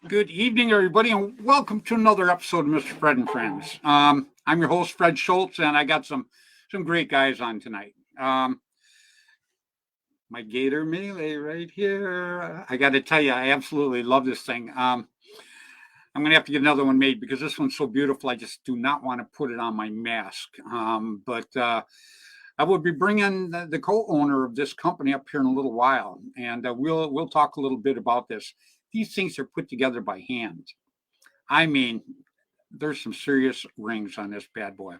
Good evening, everybody, and welcome to another episode of Mr. Fred and Friends. I'm your host, Fred Schultz, and I got some great guys on tonight. My Gator Melee right here. I got to tell you, I absolutely love this thing. I'm going to have to get another one made because this one's so beautiful. I just do not want to put it on my mask. But I will be bringing the co-owner of this company up here in a little while, and we'll talk a little bit about this. These things are put together by hand. I mean, there's some serious rings on this bad boy.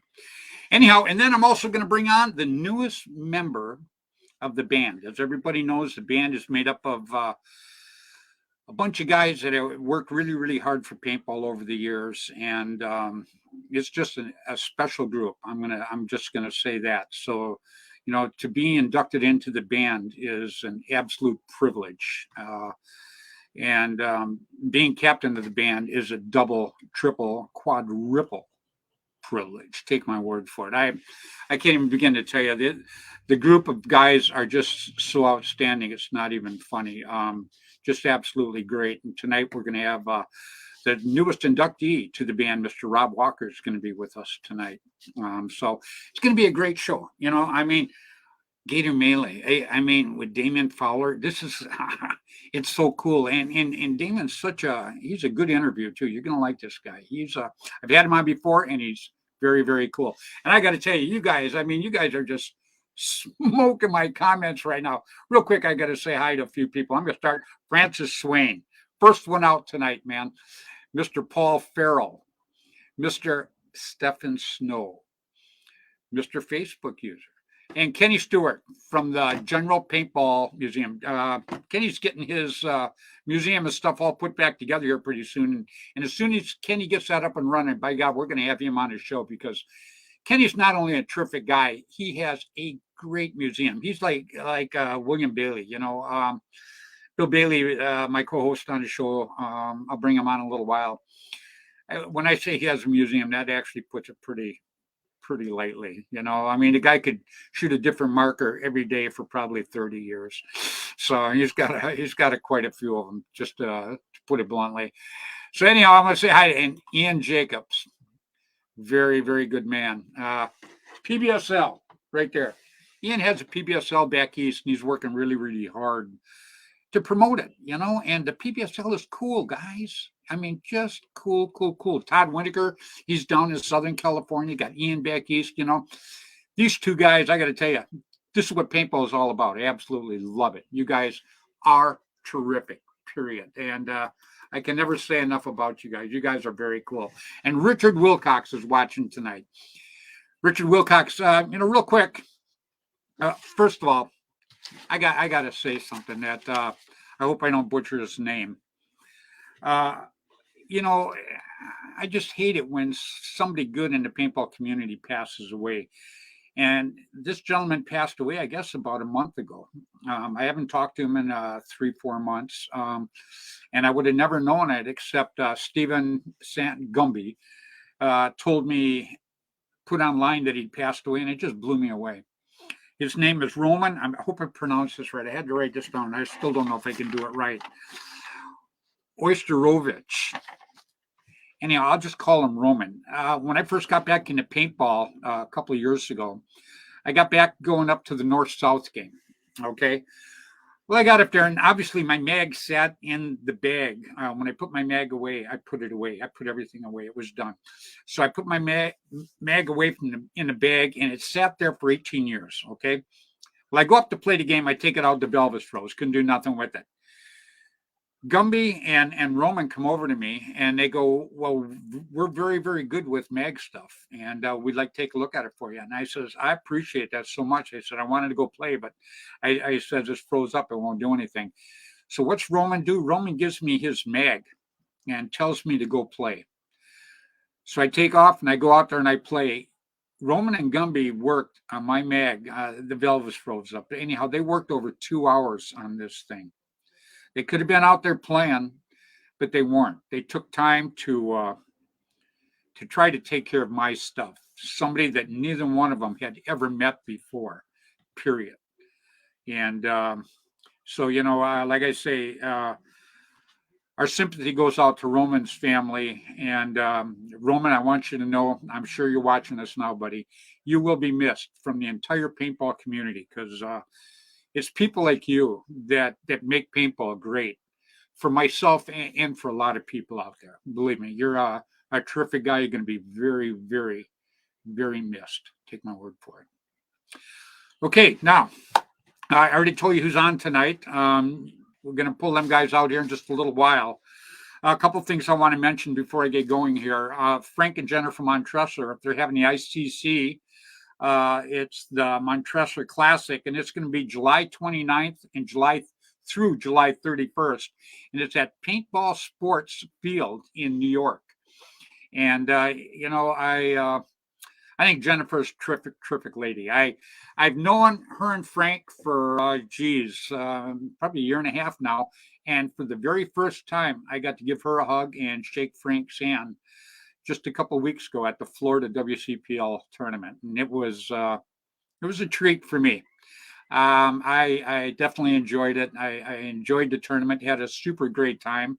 Anyhow, and then I'm also going to bring on the newest member of the band. As everybody knows, the band is made up of a bunch of guys that have worked really, really hard for paintball over the years, and it's just a special group. I'm just gonna say that. So, you know, to be inducted into the band is an absolute privilege. And being captain of the band is a double, triple, quadruple privilege. Take my word for it. I can't even begin to tell you. The group of guys are just so outstanding. It's not even funny. Just absolutely great. And tonight we're going to have the newest inductee to the band, Mr. Rob Walker, is going to be with us tonight. So it's going to be a great show. You know, I mean, Gator Melee. I mean, with Damon Fowler, this is it's so cool. And Damon's he's a good interview too. You're gonna like this guy. I've had him on before, and he's very, very cool. And I got to tell you, you guys are just smoking my comments right now. Real quick, I got to say hi to a few people. I'm gonna start. Francis Swain, first one out tonight, man. Mr. Paul Farrell, Mr. Stephen Snow, Mr. Facebook user. And Kenny Stewart from the General Paintball Museum. Kenny's getting his museum and stuff all put back together here pretty soon. And as soon as Kenny gets that up and running, by God, we're going to have him on his show because Kenny's not only a terrific guy, he has a great museum. He's like William Bailey, you know. Bill Bailey, my co-host on the show, I'll bring him on in a little while. When I say he has a museum, that actually puts it pretty lightly, you know. I mean, the guy could shoot a different marker every day for probably 30 years. So he's got quite a few of them, just to put it bluntly. So anyhow, I'm going to say hi to Ian Jacobs. Very, very good man. PBSL right there. Ian has a PBSL back east, and he's working really, really hard to promote it, you know. And the PBSL is cool, guys. I mean, just cool. Todd Winteker, he's down in Southern California. Got Ian back east, you know. These two guys, I got to tell you, this is what paintball is all about. I absolutely love it. You guys are terrific, period. And I can never say enough about you guys. You guys are very cool. And Richard Wilcox is watching tonight. Richard Wilcox, you know, real quick. First of all, I got to say something that I hope I don't butcher his name. You know, I just hate it when somebody good in the paintball community passes away. And this gentleman passed away, I guess, about a month ago. I haven't talked to him in 3-4 months. And I would have never known it except Stephen Gumby told me, put online that he'd passed away, and it just blew me away. His name is Roman. I hope I pronounced this right. I had to write this down. I still don't know if I can do it right. Oysterovich. Anyhow, I'll just call him Roman. When I first got back into paintball a couple of years ago, I got back going up to the north-south game. Okay. Well, I got up there, and obviously my mag sat in the bag. When I put my mag away, I put it away. I put everything away. It was done. So I put my mag away from in the bag, and it sat there for 18 years. Okay. Well, I go up to play the game. I take it out. The Belvis froze. Couldn't do nothing with it. Gumby and Roman come over to me and they go, "Well, we're very, very good with mag stuff, and we'd like to take a look at it for you." And I says, "I appreciate that so much." I said, "I wanted to go play, but I said this froze up. It won't do anything." So what's Roman do? Roman gives me his mag and tells me to go play. So I take off and I go out there and I play. Roman and Gumby worked on my mag. The Velvis froze up. Anyhow, they worked over 2 hours on this thing. They could have been out there playing, but they weren't. They took time to try to take care of my stuff. Somebody that neither one of them had ever met before, period. And so, like I say, our sympathy goes out to Roman's family. And Roman, I want you to know, I'm sure you're watching this now, buddy. You will be missed from the entire paintball community because it's people like you that make paintball great for myself and for a lot of people out there. Believe me, you're a terrific guy. You're going to be very, very, very missed. Take my word for it. Okay, now I already told you who's on tonight. We're going to pull them guys out here in just a little while. A couple of things I want to mention before I get going here. Frank and Jennifer Montressor, they're having the ICC. It's the Montressor Classic, and it's going to be July 29th and through July 31st. And it's at Paintball Sports Field in New York. And, I think Jennifer's terrific lady. I've known her and Frank for probably a year and a half now, and for the very first time, I got to give her a hug and shake Frank's hand just a couple of weeks ago at the Florida WCPL tournament, and it was a treat for me. I definitely enjoyed it. I enjoyed the tournament. Had a super great time.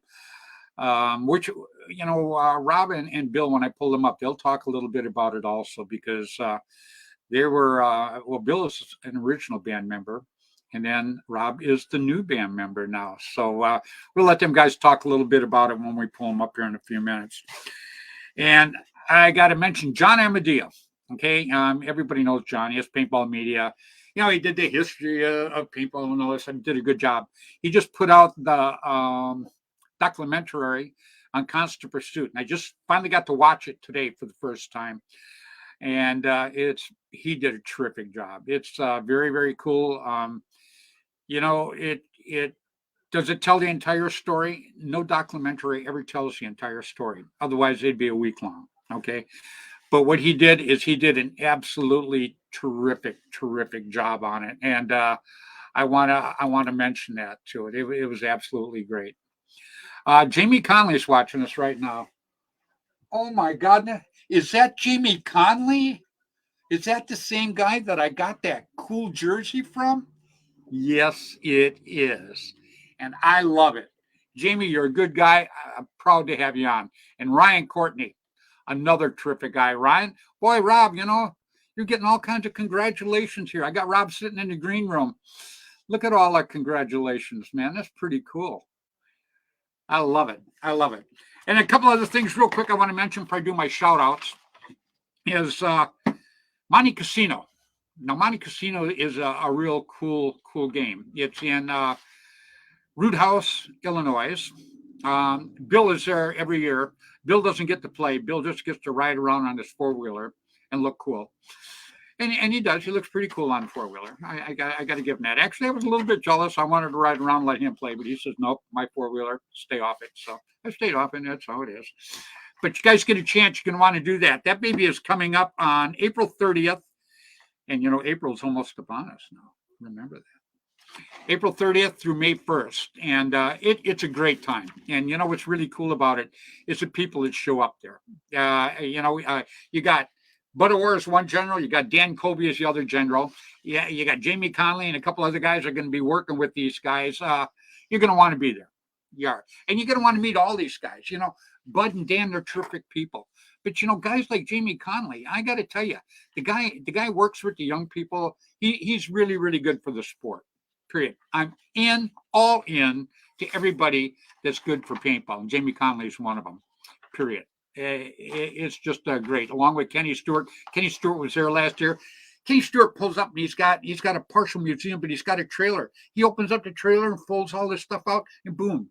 Which Rob and Bill, when I pull them up, they'll talk a little bit about it also because they were Bill is an original band member, and then Rob is the new band member now. So we'll let them guys talk a little bit about it when we pull them up here in a few minutes. And I got to mention John Amadeo. Okay, everybody knows John. He has Paintball Media. He did the history of paintball and all this, and did a good job. He just put out the documentary on Constant Pursuit, and I just finally got to watch it today for the first time. And he did a terrific job. It's very, very cool. It does it tell the entire story? No documentary ever tells the entire story. Otherwise, it'd be a week long. Okay. But what he did is he did an absolutely terrific job on it. And I want to mention that to it. It was absolutely great. Jamie Conley's watching us right now. Oh my God. Is that Jamie Conley? Is that the same guy that I got that cool jersey from? Yes, it is. And I love it. Jamie, you're a good guy. I'm proud to have you on. And Ryan Courtney, another terrific guy. Ryan, boy, Rob, you're getting all kinds of congratulations here. I got Rob sitting in the green room. Look at all our congratulations, man. That's pretty cool. I love it. And a couple other things real quick I want to mention before I do my shout outs is Monte Casino. Now, Monte Casino is a real cool game. It's in Root House, Illinois. Bill is there every year. Bill doesn't get to play. Bill just gets to ride around on his four-wheeler and look cool. And he does. He looks pretty cool on a four-wheeler. I got to give him that. Actually, I was a little bit jealous. I wanted to ride around and let him play, but he says, nope, my four-wheeler, stay off it. So I stayed off it, and that's how it is. But you guys get a chance, you're going to want to do that. That baby is coming up on April 30th. And, April's almost upon us now. Remember that. April 30th through May 1st. And it's a great time. And, what's really cool about it is the people that show up there. You got Bud Orr is one general. You got Dan Colby as the other general. Yeah, you got Jamie Conley and a couple other guys are going to be working with these guys. You're going to want to be there. You are. And you're going to want to meet all these guys. Bud and Dan, they're terrific people. But, guys like Jamie Conley, I got to tell you, the guy works with the young people. He's really, really good for the sport. Period. I'm all in to everybody that's good for paintball. And Jamie Conley is one of them. Period. It's just great. Along with Kenny Stewart. Kenny Stewart was there last year. Kenny Stewart pulls up and he's got a partial museum, but he's got a trailer. He opens up the trailer and folds all this stuff out, and boom,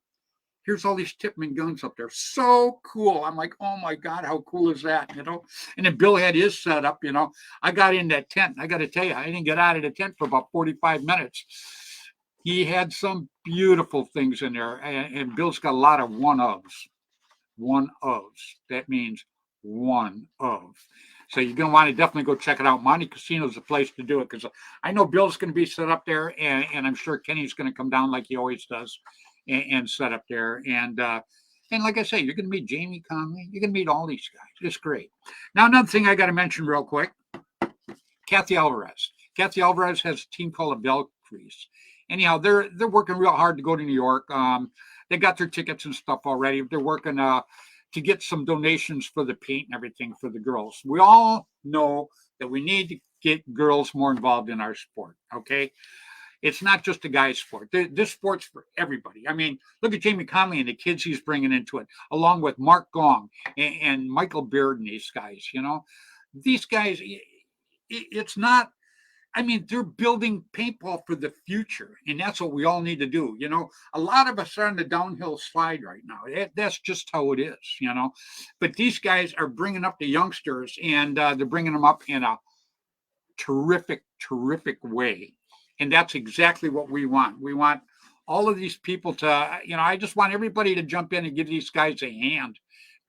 here's all these Tippmann guns up there. So cool. I'm like, oh my God, how cool is that? And then Bill had his set up, I got in that tent. I got to tell you, I didn't get out of the tent for about 45 minutes. He had some beautiful things in there. And Bill's got a lot of one ofs. One ofs. That means one of. So you're going to want to definitely go check it out. Monte Casino is the place to do it because I know Bill's going to be set up there, and I'm sure Kenny's going to come down like he always does and set up there. And like I say, you're going to meet Jamie Conley. You're going to meet all these guys. It's great. Now, another thing I got to mention real quick, Kathy Alvarez. Kathy Alvarez has a team called the Valkyries. Anyhow, they're working real hard to go to New York. They got their tickets and stuff already. They're working to get some donations for the paint and everything for the girls. We all know that we need to get girls more involved in our sport, okay? It's not just a guy's sport. This sport's for everybody. I mean, look at Jamie Conley and the kids he's bringing into it, along with Mark Gong and Michael Beard and these guys, These guys, it's not, I mean, they're building paintball for the future, and that's what we all need to do. A lot of us are on the downhill slide right now. That's just how it is, But these guys are bringing up the youngsters, and they're bringing them up in a terrific, terrific way. And that's exactly what we want. We want all of these people to, I just want everybody to jump in and give these guys a hand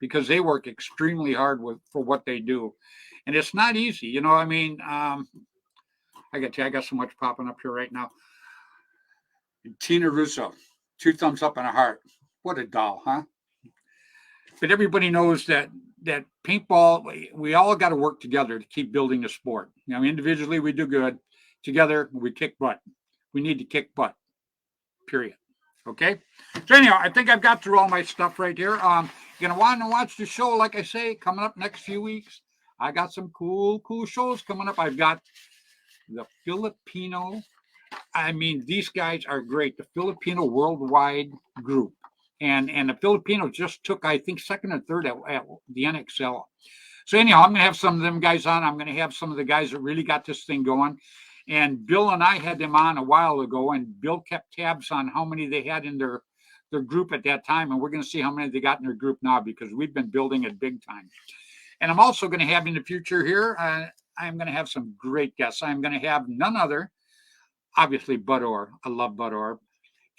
because they work extremely hard for what they do. And it's not easy, I mean, I got so much popping up here right now. Tina Russo, 2 thumbs up and a heart. What a doll, huh? But everybody knows that paintball, we all got to work together to keep building the sport. Individually we do good. Together we kick butt. We need to kick butt. Period. Okay. So anyhow, I think I've got through all my stuff right here. You're gonna want to watch the show, like I say, coming up next few weeks. I got some cool shows coming up. I've got the Filipino, these guys are great. The Filipino Worldwide Group. And the Filipinos just took, I think, second or third at the NXL. So anyhow, I'm going to have some of them guys on. I'm going to have some of the guys that really got this thing going. And Bill and I had them on a while ago, and Bill kept tabs on how many they had in their group at that time. And we're going to see how many they got in their group now because we've been building it big time. And I'm also going to have in the future here, I'm going to have some great guests. I'm going to have none other, obviously, Bud Orr. I love Bud Orr.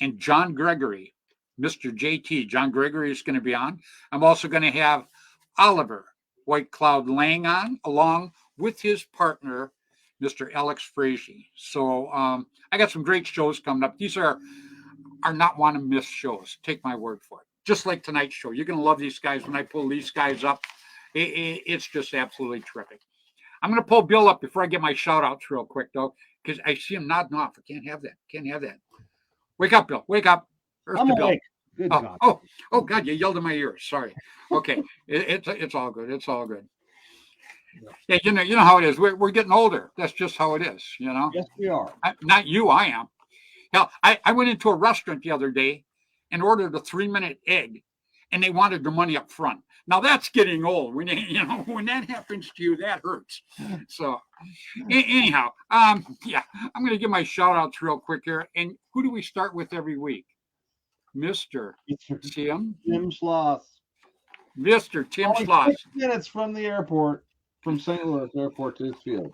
And John Gregory, Mr. JT. John Gregory is going to be on. I'm also going to have Oliver White Cloud Lang on, along with his partner, Mr. Alex Frazee. So I got some great shows coming up. These are not want to miss shows. Take my word for it. Just like tonight's show. You're going to love these guys when I pull these guys up. It's just absolutely terrific. I'm going to pull Bill up before I get my shout outs real quick, though, because I see him nodding off. I can't have that. Wake up, Bill. Wake up. I'm awake. Good God. Oh, God, you yelled in my ears. Sorry. Okay. It's all good. It's all good. Yeah, you know how it is. We're getting older. That's just how it is, Yes, we are. Not you, I am. Hell, I went into a restaurant the other day and ordered a 3-minute egg, and they wanted their money up front. Now that's getting old. When when that happens to you, that hurts. So anyhow, yeah, I'm going to give my shout outs real quick here. And who do we start with every week? Mr. Tim Sloth. Mr. Tim Only Sloth. 6 minutes from the airport, from St. Louis Airport to his field.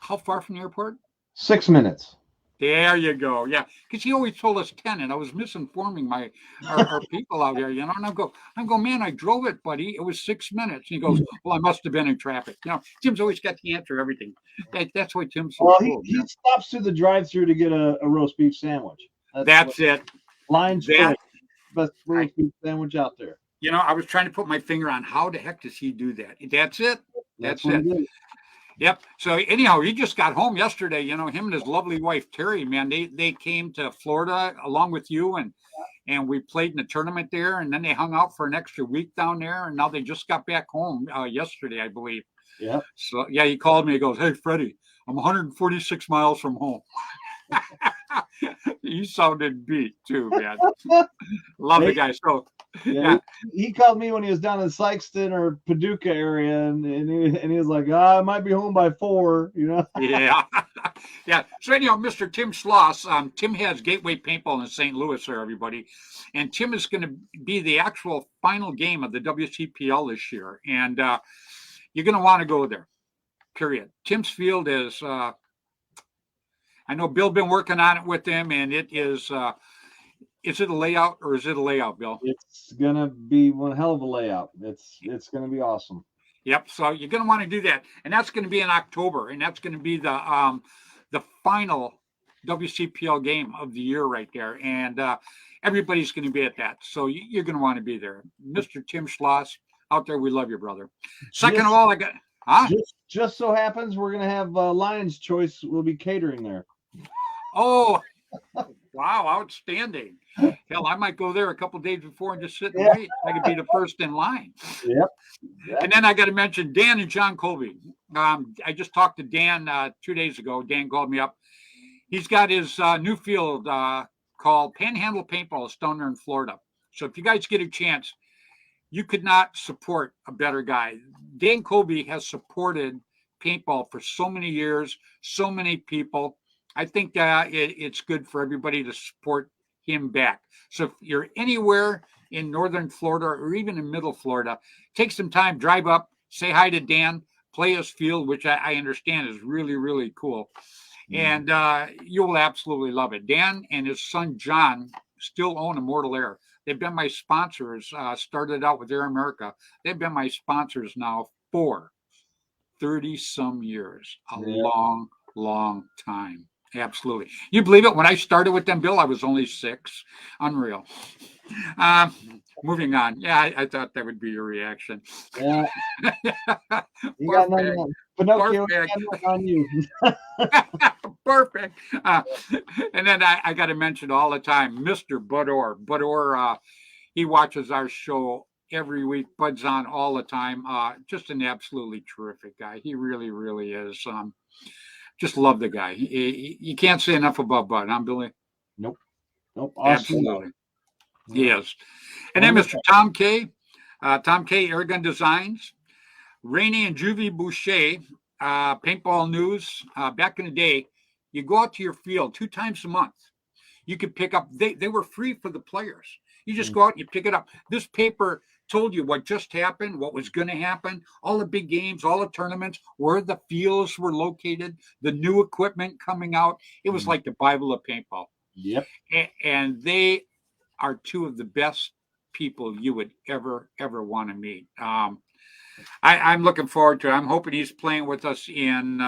How far from the airport? 6 minutes. There you go. Yeah, because he always told us 10, and I was misinforming our people out here, And I'm going, man, I drove it, buddy. It was 6 minutes. And he goes, well, I must have been in traffic. Tim's always got the answer to everything. That's why Tim's so cool. He stops through the drive-through to get a roast beef sandwich. That's it. Line straight. Best roast beef sandwich out there. I was trying to put my finger on how the heck does he do that? That's it. That's it. Yep. So anyhow, he just got home yesterday. Him and his lovely wife Terry, man, they came to Florida along with you, and we played in the tournament there, and then they hung out for an extra week down there, and now they just got back home yesterday, I believe. Yeah. So yeah, he called me. He goes, "Hey, Freddy, I'm 146 miles from home." You sounded beat too, man. Love the guy. So yeah, he called me when he was down in Sykeston or Paducah area, and he was like, I might be home by 4, you know. Yeah. Yeah. So anyhow, Mr. Tim Schloss, Tim has Gateway Paintball in St. Louis there, everybody. And Tim is going to be the actual final game of the WCPL this year. And you're going to want to go there, period. Tim's field is, I know Bill been working on it with him, and it is it a layout or is it a layout, Bill? It's going to be one hell of a layout. It's going to be awesome. Yep. So you're going to want to do that. And that's going to be in October. And that's going to be the final WCPL game of the year right there. And everybody's going to be at that. So you're going to want to be there. Mr. Tim Schloss, out there, we love you, brother. Second of all, I got... Huh? Just so happens we're going to have Lion's Choice will be catering there. Oh, wow. Outstanding. Hell, I might go there a couple days before and just sit and wait. I could be the first in line. Yep. And then I got to mention Dan and John Colby. I just talked to Dan 2 days ago. Dan called me up. He's got his new field called Panhandle Paintball down there in Florida. So if you guys get a chance, you could not support a better guy. Dan Colby has supported paintball for so many years, so many people. I think it's good for everybody to support him back. So if you're anywhere in northern Florida or even in middle Florida, take some time, drive up, say hi to Dan, play his field, which I understand is really, really cool. And you will absolutely love it. Dan and his son, John, still own Immortal Air. They've been my sponsors, started out with Air America. They've been my sponsors now for 30-some years, a long, long time. Absolutely. You believe it? When I started with them, Bill, I was only 6. Unreal. Moving on. Yeah, I thought that would be your reaction. Yeah. You got Pinocchio on you. Perfect. And then I got to mention all the time, Mr. Bud Orr. Bud Orr, he watches our show every week. Bud's on all the time. Just an absolutely terrific guy. He really, really is. Just love the guy. You can't say enough about Bud, huh, Billy? Nope. Awesome. Absolutely. He is. And then Mr. Tom K. Tom K. Airgun Designs. Rainey and Juvie Boucher, Paintball News. Back in the day, you go out to your field 2 times a month. You could pick up, they were free for the players. You just go out and you pick it up. This paper told you what just happened, what was going to happen, all the big games, all the tournaments, where the fields were located, the new equipment coming out. It was like the Bible of paintball. Yep. And they are 2 of the best people you would ever want to meet. I'm looking forward to it. I'm hoping he's playing with us in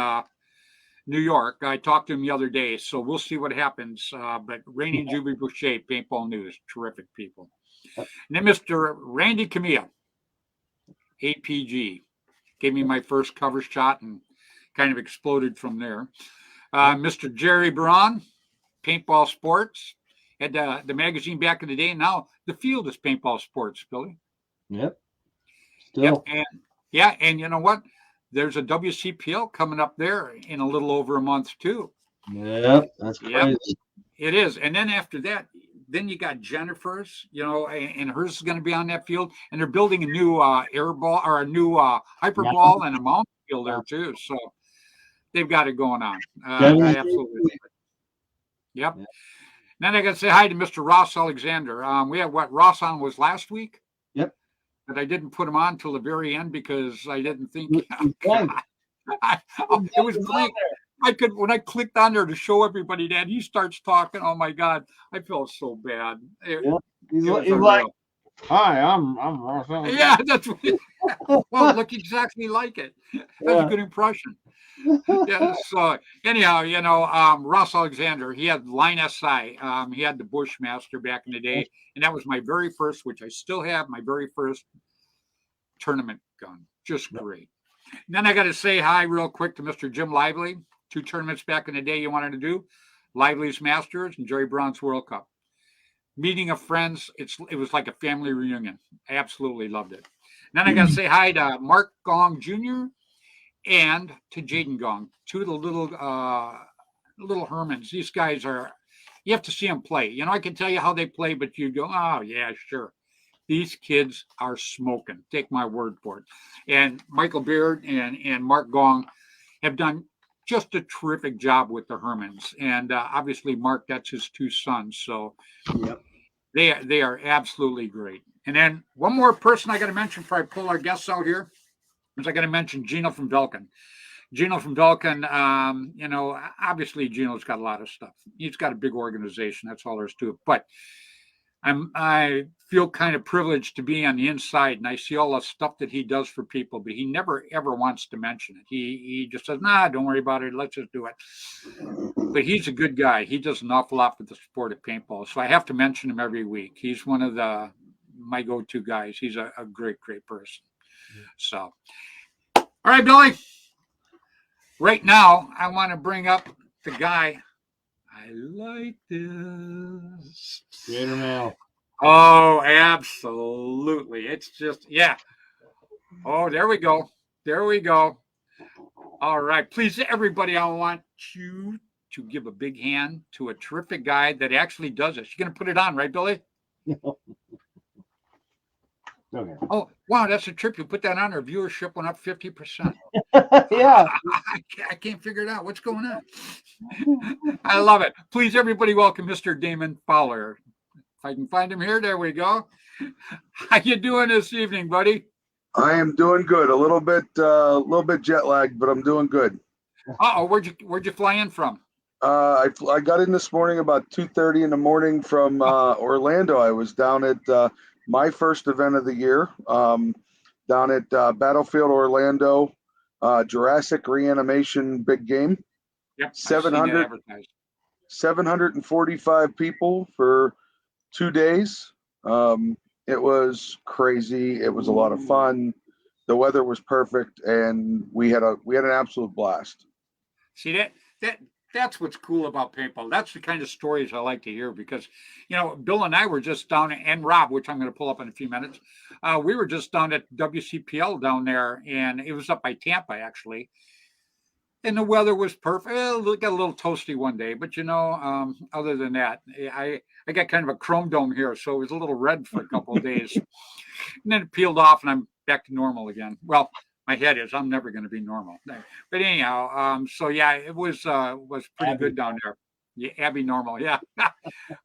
New York. I talked to him the other day, so we'll see what happens. But Rainey and Juvie Boucher, Paintball News, terrific people. And then Mr. Randy Camilla, APG, gave me my first cover shot and kind of exploded from there. Mr. Jerry Braun, Paintball Sports, had the magazine back in the day. Now the field is Paintball Sports, Billy. Yep. Still. Yep. And you know what? There's a WCPL coming up there in a little over a month too. Yep, that's crazy. Yep, it is. And then after that, then you got Jennifer's, and hers is going to be on that field. And they're building a new air ball or a new hyper ball and a mountain field there too. So they've got it going on. I absolutely love it. Yep. Then I got to say hi to Mr. Ross Alexander. We had Ross on was last week. Yep. But I didn't put him on till the very end because I didn't think it was great. When I clicked on there to show everybody that, he starts talking. Oh my God, I felt so bad. He's like, "Hi, I'm Ross." Yeah, that's well, look exactly like it. That's a good impression. Yeah. So anyhow, Ross Alexander, he had Line SI. He had the Bushmaster back in the day, and that was my very first, which I still have, my very first tournament gun. Just great. And then I got to say hi real quick to Mr. Jim Lively. 2 tournaments back in the day you wanted to do, Lively's Masters and Jerry Brown's World Cup. Meeting of friends, it was like a family reunion. I absolutely loved it. And then I got to say hi to Mark Gong Jr. and to Jaden Gong, 2 of the little little Hermans. These guys are, you have to see them play. You know, I can tell you how they play, but you go, oh, yeah, sure. These kids are smoking. Take my word for it. And Michael Beard and Mark Gong have done just a terrific job with the Hermans. And obviously, Mark, that's his two sons. So Yep. they are absolutely great. And then one more person I got to mention before I pull our guests out here is I got to mention Gino from Belkin. Gino from Belkin, you know, obviously Gino's got a lot of stuff. He's got a big organization. That's all there is to it. But I feel kind of privileged to be on the inside, and I see all the stuff that he does for people, but he never ever wants to mention it. He just says, "Nah, don't worry about it. Let's just do it." But he's a good guy. He does an awful lot for the sport of paintball, so I have to mention him every week. He's one of my go-to guys. He's a great person. So, all right, Billy. Right now, I want to bring up the guy. I like this. Gator mail. Oh, absolutely. It's just, yeah. Oh, there we go. There we go. All right. Please, everybody, I want you to give a big hand to a terrific guy that actually does this. You're going to put it on, right, Billy? Okay. Oh, wow. That's a trip. You put that on, our viewership went up 50%. Yeah. I can't figure it out. What's going on? I love it. Please, everybody, welcome Mr. Damon Fowler. If I can find him here, there we go. How you doing this evening, buddy? I am doing good. A little bit jet lagged, but I'm doing good. Uh-oh, where'd you fly in from? I got in this morning about 2:30 in the morning from Orlando. I was down at my first event of the year, down at Battlefield Orlando, Jurassic Reanimation Big Game. Yep, 745 people for 2 days. It was crazy. It was a lot of fun. The weather was perfect, and we had an absolute blast. See that's what's cool about paintball. That's the kind of stories I like to hear because, you know, Bill and I were just down, and Rob, which I'm going to pull up in a few minutes. We were just down at WCPL down there, and it was up by Tampa actually. And the weather was perfect. It got a little toasty one day, but you know, other than that, I got kind of a chrome dome here, so it was a little red for a couple of days, and then it peeled off, and I'm back to normal again. Well, my head is. I'm never going to be normal, but anyhow, so yeah, it was pretty Abby. good down there. Yeah, Abby normal, yeah.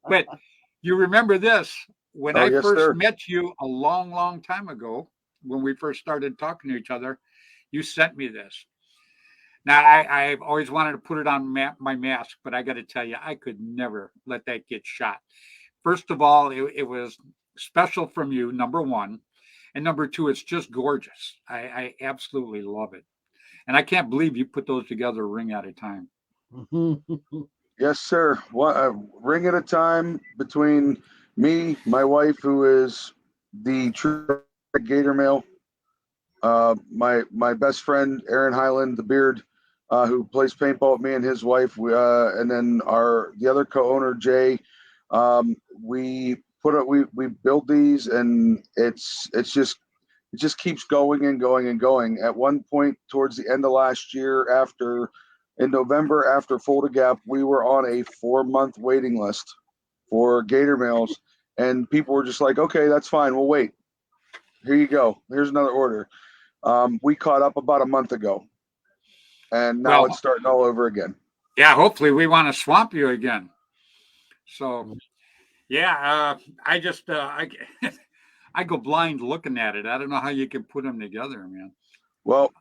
But you remember this when Oh, I yes, first sir. met you a long time ago, when we first started talking to each other, you sent me this. Now, I've always wanted to put it on my mask, but I got to tell you, I could never let that get shot. First of all, it was special from you, number one. And number two, it's just gorgeous. I absolutely love it. And I can't believe you put those together a ring at a time. Yes, sir. Ring at a time between me, my wife, who is the true Gator male, my best friend Aaron Highland, the Beard, who plays paintball with me, and his wife, and then the other co-owner Jay. We build these, and it just keeps going and going and going. At one point, towards the end of last year, in November after Fulda Gap, we were on a 4-month waiting list for Gator males, and people were just like, "Okay, that's fine. We'll wait. Here you go. Here's another order." We caught up about a month ago, and now it's starting all over again. Yeah, hopefully we want to swamp you again. So, yeah, I just I go blind looking at it. I don't know how you can put them together, man. Well,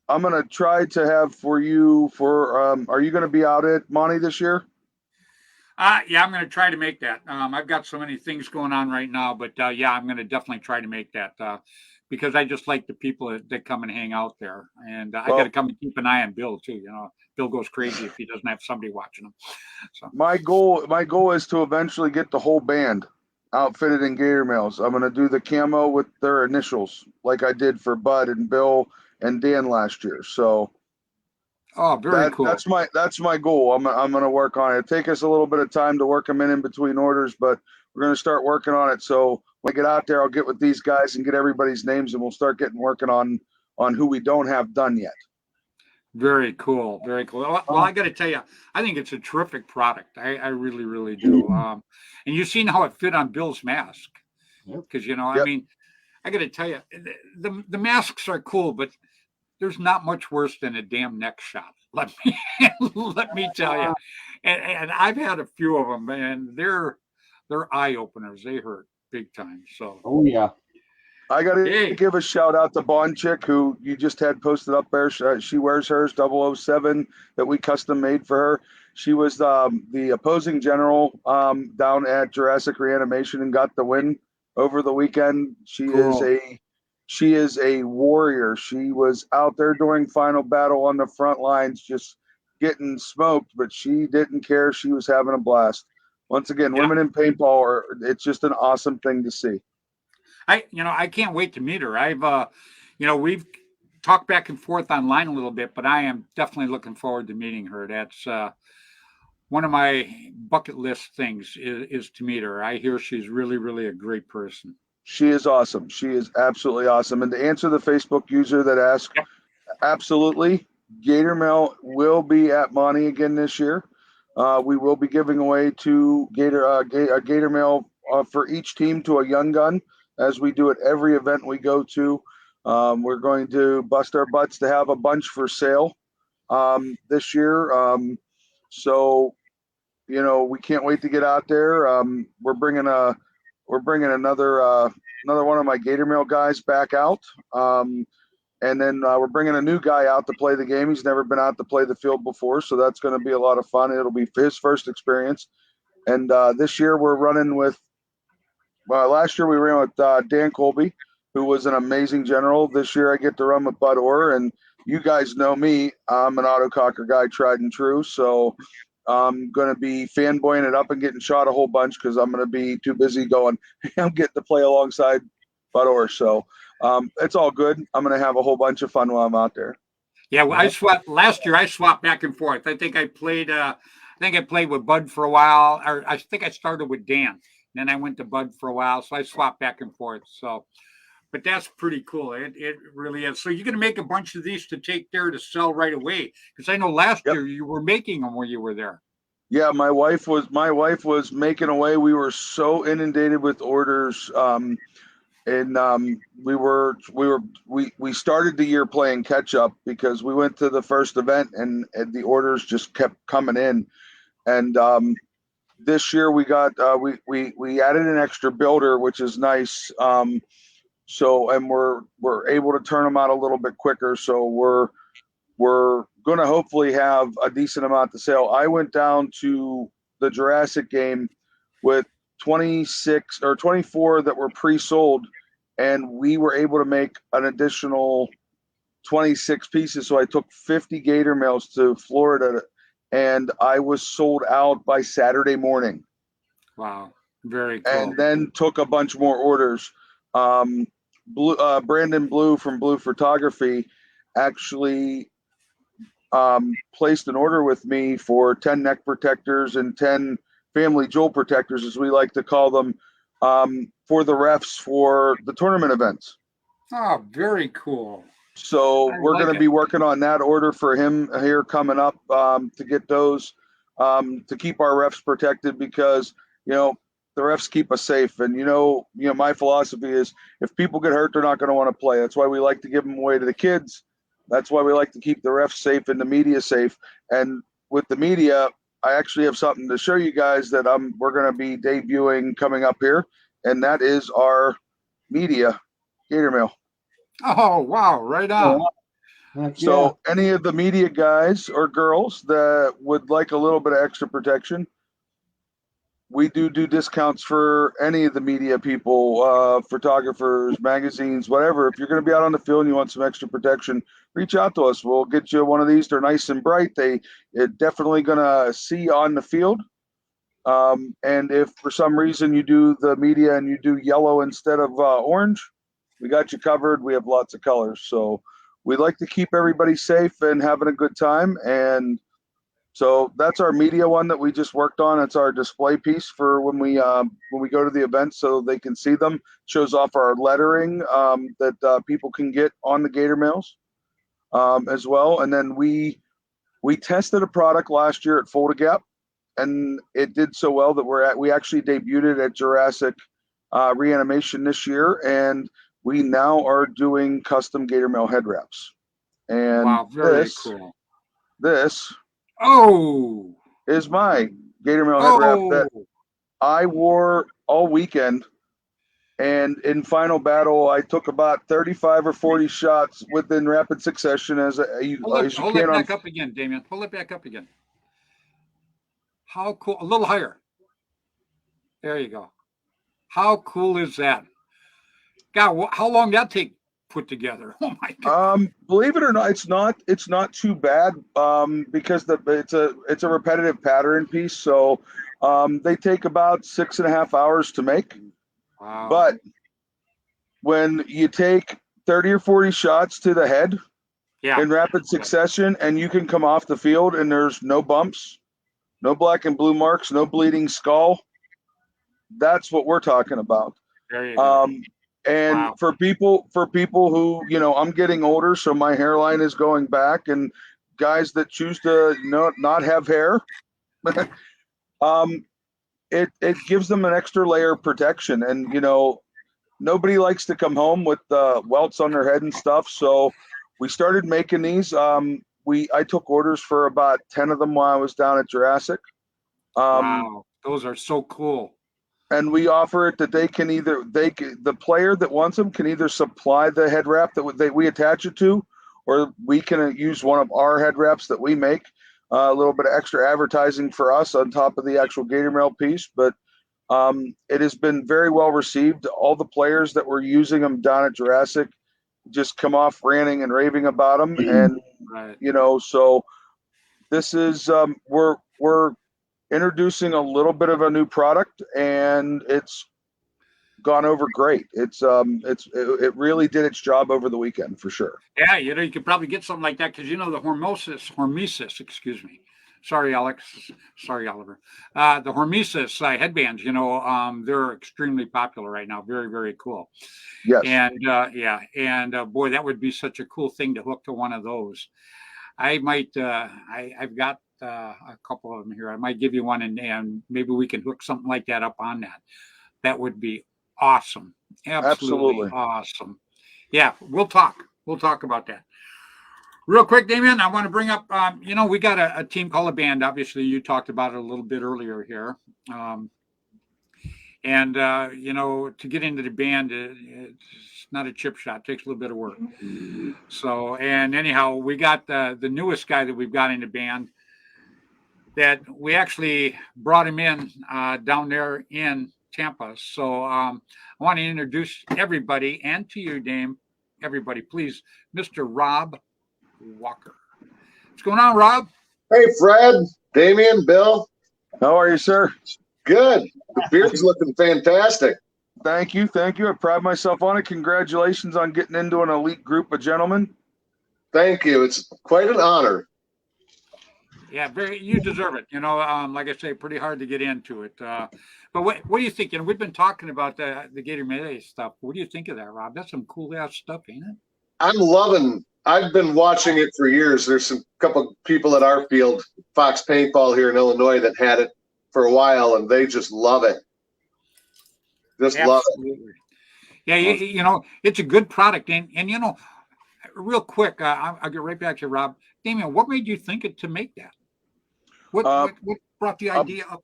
I'm gonna try to have for you for. Are you gonna be out at Monty this year? Yeah, I'm going to try to make that. I've got so many things going on right now, but yeah, I'm going to definitely try to make that because I just like the people that come and hang out there, and I got to come and keep an eye on Bill too. You know, Bill goes crazy if he doesn't have somebody watching him. So my goal is to eventually get the whole band outfitted in Gator males. I'm going to do the camo with their initials, like I did for Bud and Bill and Dan last year. So. Oh, very cool. That's my goal. I'm gonna work on it. It'll take us a little bit of time to work them in between orders, but we're gonna start working on it. So when I get out there, I'll get with these guys and get everybody's names, and we'll start working on who we don't have done yet. Very cool. Very cool. Well, I got to tell you, I think it's a terrific product. I really, really do. And you've seen how it fit on Bill's mask. Yep. Because, you know, I Yep. mean, I got to tell you, the masks are cool, but there's not much worse than a damn neck shot. Let me tell you. And I've had a few of them, and they're eye openers. They hurt big time. So, Oh yeah. I got to hey, give a shout out to Bond Chick, who you just had posted up there. She wears hers 007 that we custom made for her. She was the opposing general down at Jurassic Reanimation and got the win over the weekend. cool. She is a warrior. She was out there during final battle on the front lines, just getting smoked, but she didn't care. She was having a blast. Once again, Yeah. women in paintball it's just an awesome thing to see. I can't wait to meet her. We've talked back and forth online a little bit, but I am definitely looking forward to meeting her. That's one of my bucket list things is to meet her. I hear she's really, really a great person. She is awesome. She is absolutely awesome. And to answer the Facebook user that asked, Yep. absolutely, Gator Mail will be at Monty again this year. We will be giving away two Gator Mail for each team to a young gun, as we do at every event we go to. We're going to bust our butts to have a bunch for sale this year. So, we can't wait to get out there. We're bringing another one of my Gator Mail guys back out. And then we're bringing a new guy out to play the game. He's never been out to play the field before, so that's going to be a lot of fun. It'll be his first experience. And this year we're running with. Last year we ran with Dan Colby, who was an amazing general. This year I get to run with Bud Orr, and you guys know me. I'm an autococker guy, tried and true. So I'm going to be fanboying it up and getting shot a whole bunch because I'm going to be too busy going. I'm getting to play alongside Bud Orr, so it's all good. I'm going to have a whole bunch of fun while I'm out there. Yeah, well, I swapped last year. I swapped back and forth. I think I played. I think I played with Bud for a while, or I think I started with Dan. Then I went to Bud for a while, so I swapped back and forth. So, but that's pretty cool. It really is. So you're going to make a bunch of these to take there to sell right away? Because I know last Yep. year you were making them when you were there. Yeah, my wife was making away. We were so inundated with orders, and we started the year playing catch up because we went to the first event and the orders just kept coming in, and this year we got we added an extra builder, which is nice. So and we're able to turn them out a little bit quicker. So we're going to hopefully have a decent amount to sell. I went down to the Jurassic game with 26 or 24 that were pre-sold, and we were able to make an additional 26 pieces. So I took 50 Gator Mails to Florida, and I was sold out by Saturday morning. Wow, very cool. And then took a bunch more orders. Brandon Blue from Blue Photography actually placed an order with me for 10 neck protectors and 10 family jewel protectors, as we like to call them, for the refs for the tournament events. Oh, very cool. So we're going to be working on that order for him here coming up to get those to keep our refs protected because, the refs keep us safe. And, my philosophy is if people get hurt, they're not going to want to play. That's why we like to give them away to the kids. That's why we like to keep the refs safe and the media safe. And with the media, I actually have something to show you guys that we're going to be debuting coming up here. And that is our media Gator Mail. Oh, wow. Right on. So any of the media guys or girls that would like a little bit of extra protection, we do discounts for any of the media people, photographers, magazines, whatever. If you're going to be out on the field and you want some extra protection, reach out to us. We'll get you one of these. They're nice and bright. They're definitely going to see on the field. And if for some reason you do the media and you do yellow instead of orange, we got you covered. We have lots of colors. So we like to keep everybody safe and having a good time. And so that's our media one that we just worked on. It's our display piece for when we go to the event so they can see them. Shows off our lettering that people can get on the Gator Mails. as well. And then we tested a product last year at Fold Gap, and it did so well that we actually debuted it at Jurassic Reanimation this year, and we now are doing custom gator mail head wraps. And Wow, very cool. This Oh, is my gator mail head wrap that oh, I wore all weekend. And in final battle, I took about 35 or 40 shots within rapid succession as you hold can it on. back up again, Damien. Hold it back up again. How cool! A little higher. There you go. How cool is that? God, how long did that take put together? Oh my God! Believe it or not, it's not too bad. Because it's a repetitive pattern piece, so they take about 6.5 hours to make. Wow. But when you take 30 or 40 shots to the head in rapid succession, and you can come off the field and there's no bumps, no black and blue marks, no bleeding skull, that's what we're talking about. There you go. And for people who, I'm getting older, so my hairline is going back, and guys that choose to not have hair, it gives them an extra layer of protection. And nobody likes to come home with welts on their head and stuff. So we started making these. I took orders for about 10 of them while I was down at Jurassic. Wow, those are so cool. And we offer it that the player that wants them can either supply the head wrap that we attach it to, or we can use one of our head wraps that we make. A little bit of extra advertising for us on top of the actual gator mail piece, but it has been very well received. All the players that were using them down at Jurassic just come off ranting and raving about them, and so this is we're introducing a little bit of a new product, and it's gone over great. It really did its job over the weekend for sure. Yeah, you could probably get something like that because the hormesis, excuse me. Sorry, Alex. Sorry, Oliver. The hormesis headbands, they're extremely popular right now. Very, very cool. Yes. And boy, that would be such a cool thing to hook to one of those. I might. I've got a couple of them here. I might give you one, and maybe we can hook something like that up on that. That would be awesome. Absolutely awesome. Yeah, we'll talk. We'll talk about that. Real quick, Damien, I want to bring up, we got a team called a band. Obviously, you talked about it a little bit earlier here. To get into the band, it's not a chip shot. It takes a little bit of work. So, and anyhow, we got the newest guy that we've got in the band that we actually brought him in down there in Tampa. So I want to introduce everybody, and to you, Dame, everybody, please, Mr. Rob Walker. What's going on, Rob? Hey, Fred, Damien, Bill. How are you, sir? Good. The beard's looking fantastic. Thank you. I pride myself on it. Congratulations on getting into an elite group of gentlemen. Thank you. It's quite an honor. Yeah, you deserve it. Like I say, pretty hard to get into it. But what do you think? We've been talking about the Gator Melee stuff. What do you think of that, Rob? That's some cool ass stuff, ain't it? I've been watching it for years. There's a couple people at our field, Fox Paintball here in Illinois, that had it for a while, and they just love it. Love it. Yeah, it's a good product. And real quick, I'll get right back to Rob. Damien, what made you think to make that? What brought the idea up?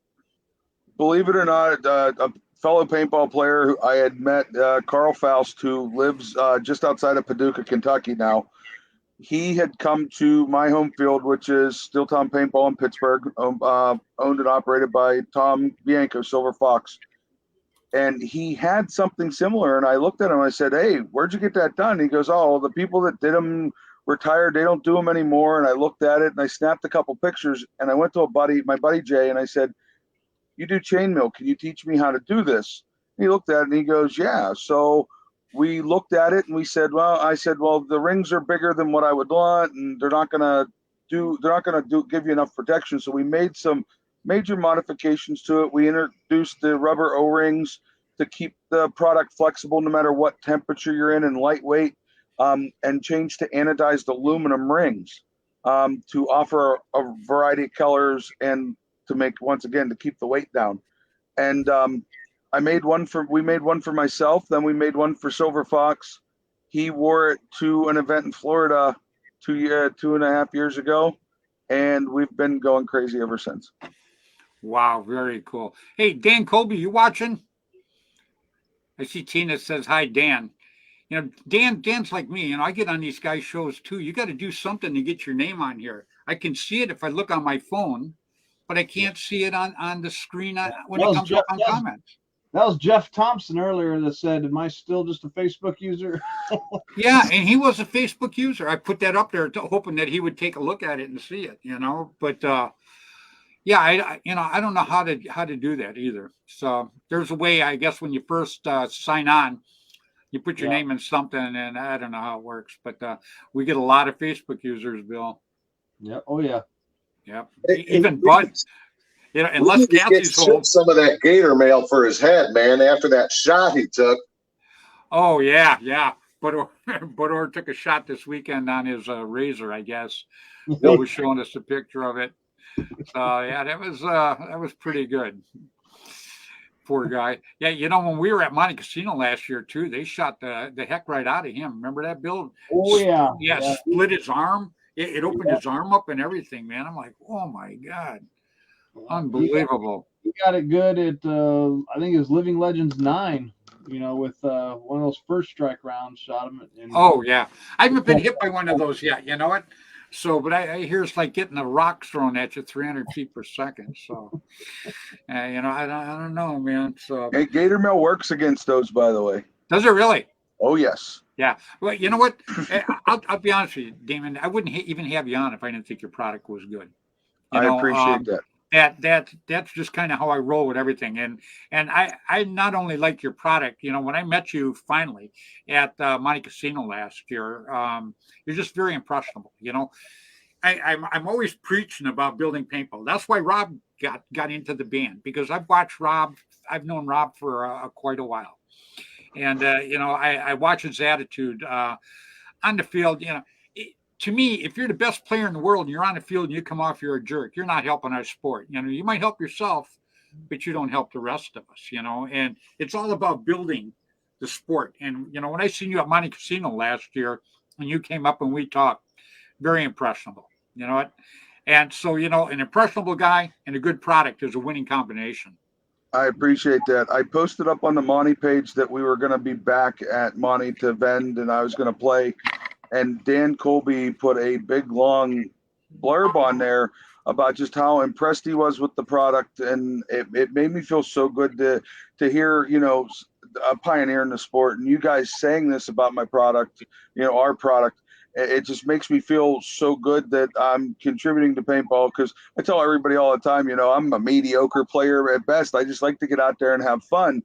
Believe it or not, a fellow paintball player who I had met, Carl Faust, who lives just outside of Paducah, Kentucky now. He had come to my home field, which is Steel Tom Paintball in Pittsburgh, owned and operated by Tom Bianco, Silver Fox. And he had something similar. And I looked at him, I said, "Hey, where'd you get that done?" And he goes, "Oh, the people that did them retired. They don't do them anymore." And I looked at it and I snapped a couple pictures, and I went to my buddy Jay, and I said, "You do chainmail. Can you teach me how to do this?" And he looked at it and he goes, "Yeah." So we looked at it and we said, I said, the rings are bigger than what I would want, and they're not gonna give you enough protection. So we made some major modifications to it. We introduced the rubber O-rings to keep the product flexible no matter what temperature you're in, and lightweight. and changed to anodized aluminum rings to offer a variety of colors and to make, once again, to keep the weight down. And we made one for myself. Then we made one for Silver Fox. He wore it to an event in Florida 2.5 years ago, and we've been going crazy ever since. Wow, very cool. Hey, Dan Colby, you watching? I see Tina says hi, Dan. You know, Dan's like me. You know, I get on these guys' shows too. You got to do something to get your name on here. I can see it if I look on my phone, but I can't see it on the screen when it comes up on comments. That was Jeff Thompson earlier that said, "Am I still just a Facebook user?" Yeah, and he was a Facebook user. I put that up there hoping that he would take a look at it and see it. You know, but yeah, I don't know how to do that either. So there's a way, I guess, when you first sign on, you put your name in something, and I don't know how it works, but we get a lot of Facebook users, Bill. Yeah. Oh yeah. Yep. Even Bud. You know, unless Nancy's home. Some of that gator mail for his head, man, after that shot he took. Oh yeah, yeah. Budor took a shot this weekend on his razor, I guess. Bill was showing us a picture of it. So yeah, that was pretty good. Poor guy. Yeah, you know, when we were at Monte Casino last year too, they shot the heck right out of him. Remember that, Bill? Oh yeah. Yeah, split his arm. It opened his arm up and everything, man. I'm like, oh my God. Unbelievable. He got it good at I think it was Living Legends 9, you know, with one of those first strike rounds shot him. Oh yeah. I haven't been hit by one of those yet, you know what? So, but I hear it's like getting a rock thrown at you 300 feet per second. So, you know, I don't know, man. So, hey, gator mail works against those, by the way. Does it really? Oh yes. Yeah. Well, you know what? I'll be honest with you, Damon. I wouldn't even have you on if I didn't think your product was good. I appreciate that. That's just kind of how I roll with everything. And I not only like your product, you know, when I met you finally at Monte Casino last year, you're just very impressionable. You know, I'm always preaching about building paintball. That's why Rob got into the band, because I've watched Rob. I've known Rob for quite a while, and you know, I watch his attitude on the field. You know. To me, if you're the best player in the world and you're on the field and you come off, you're a jerk. You're not helping our sport. You know, you might help yourself, but you don't help the rest of us, you know, and it's all about building the sport. And, you know, when I seen you at Monte Casino last year and you came up and we talked, very impressionable, you know what? And so, you know, an impressionable guy and a good product is a winning combination. I appreciate that. I posted up on the Monte page that we were going to be back at Monte to vend and I was going to play. And Dan Colby put a big, long blurb on there about just how impressed he was with the product. And it made me feel so good to hear, you know, a pioneer in the sport. And you guys saying this about my product, you know, our product, it just makes me feel so good that I'm contributing to paintball, because I tell everybody all the time, you know, I'm a mediocre player at best. I just like to get out there and have fun.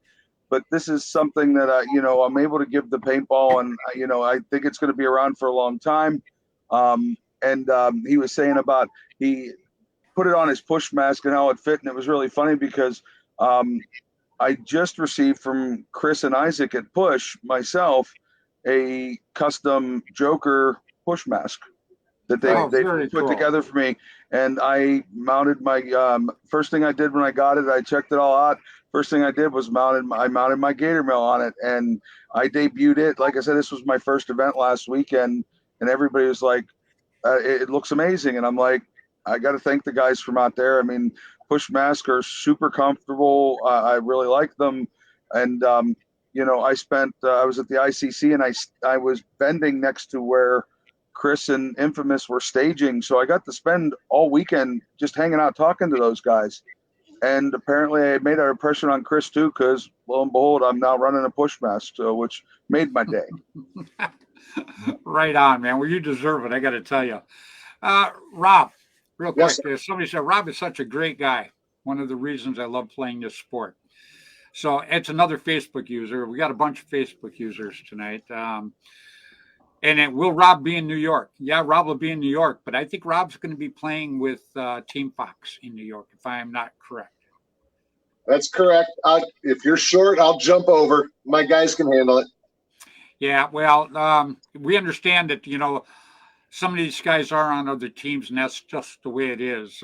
But this is something that you know, I'm able to give the paintball, and you know, I think it's going to be around for a long time. He was saying about he put it on his push mask and how it fit, and it was really funny because I just received from Chris and Isaac at Push myself a custom Joker push mask that they put together for me, and I mounted my first thing I did when I got it, I checked it all out. First thing I did was I mounted my gator mail on it, and I debuted it. Like I said, this was my first event last weekend, and everybody was like, it looks amazing. And I'm like, I got to thank the guys from out there. I mean, push masks are super comfortable. I really like them. And, you know, I was at the ICC, and I was bending next to where Chris and Infamous were staging. So I got to spend all weekend just hanging out, talking to those guys. And apparently I made an impression on Chris too, because lo and behold, I'm now running a push mask, which made my day. Right on, man. Well, you deserve it, I got to tell you. Rob, real quick, somebody said Rob is such a great guy. One of the reasons I love playing this sport. So it's another Facebook user. We got a bunch of Facebook users tonight. And then will Rob be in New York? Yeah, Rob will be in New York, but I think Rob's going to be playing with Team Fox in New York, if I am not correct. That's correct. If you're short, I'll jump over. My guys can handle it. Yeah, well, we understand that, some of these guys are on other teams, and that's just the way it is.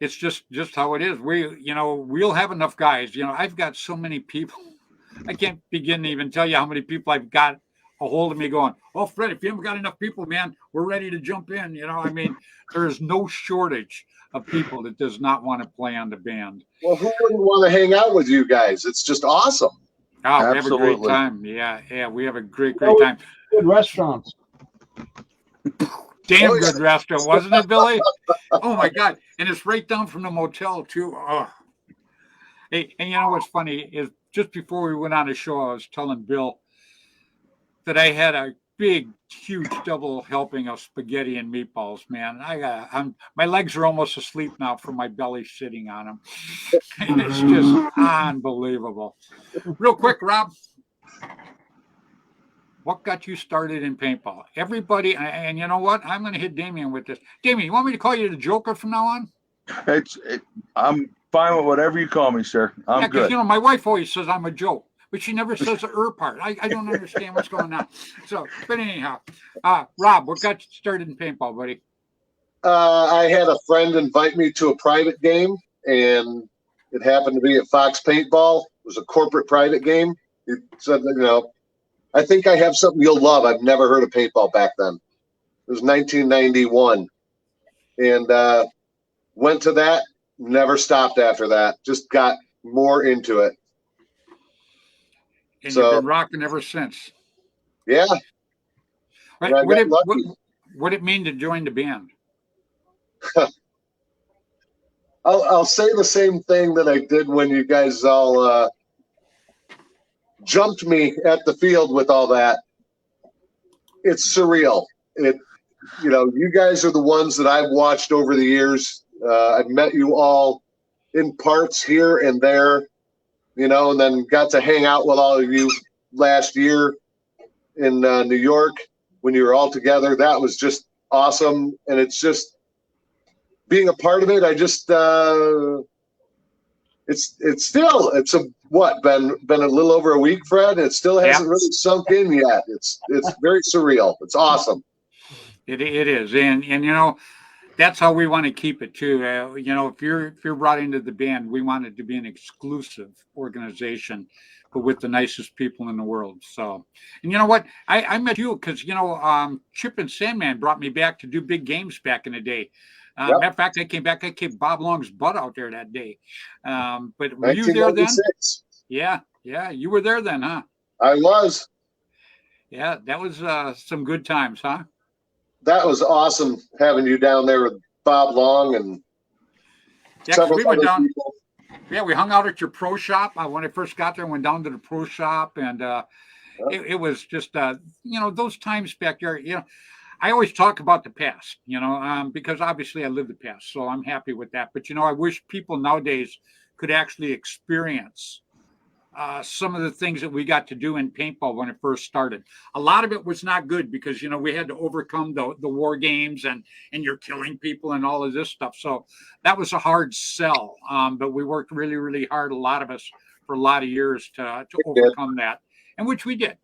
It's just how it is. We'll have enough guys. I've got so many people. I can't begin to even tell you how many people I've got a hold of me going, "Oh, Fred, if you haven't got enough people, man, we're ready to jump in." I mean, there is no shortage of people that does not want to play on the band. Well, who wouldn't want to hang out with you guys? It's just awesome. Oh, we have a great Absolutely. time. Yeah, we have a great time. Good restaurants. Damn Oh, yeah. good restaurant, wasn't it, Billy? Oh my God! And it's right down from the motel too. Oh. Hey, and you know what's funny is just before we went on the show, I was telling Bill that I had a big, huge double helping of spaghetti and meatballs. Man, my legs are almost asleep now from my belly sitting on them. And it's just unbelievable. Real quick, Rob, what got you started in paintball? Everybody, and you know what? I'm going to hit Damien with this. Damien, you want me to call you the Joker from now on? I'm fine with whatever you call me, sir. I'm Yeah, because good. my wife always says I'm a joke, but she never says the part. I don't understand what's going on. So, but anyhow, Rob, what got you started in paintball, buddy? I had a friend invite me to a private game, and it happened to be at Fox Paintball. It was a corporate private game. He said, I think I have something you'll love. I've never heard of paintball back then. It was 1991, and went to that. Never stopped after that. Just got more into it. And So, you've been rocking ever since. yeah, Right? and I got lucky. What did it mean to join the band? I'll say the same thing that I did when you guys all jumped me at the field with all that. It's surreal. You guys are the ones that I've watched over the years. I've met you all in parts here and there, and then got to hang out with all of you last year in New York when you were all together. That was just awesome, and it's just being a part of it. I just it's been a little over a week, Fred. It still hasn't really sunk in yet. It's very surreal. It's awesome. It is, and that's how we want to keep it too. If you're brought into the band, we want it to be an exclusive organization, but with the nicest people in the world. So, and you know what? I met you because Chip and Sandman brought me back to do big games back in the day. Yep. Matter of fact, I came back. I kicked Bob Long's butt out there that day. But were you there then? Yeah, you were there then, huh? I was. Yeah, that was some good times, huh? That was awesome having you down there with Bob Long and several we went down. People. Yeah, we hung out at your pro shop when I first got there. Went down to the pro shop, and it was just those times back there. I always talk about the past, because obviously I lived the past, so I'm happy with that. But I wish people nowadays could actually experience some of the things that we got to do in paintball when it first started. A lot of it was not good because we had to overcome the war games and you're killing people and all of this stuff. So that was a hard sell. But we worked really, really hard, a lot of us, for a lot of years to overcome that, and which we did.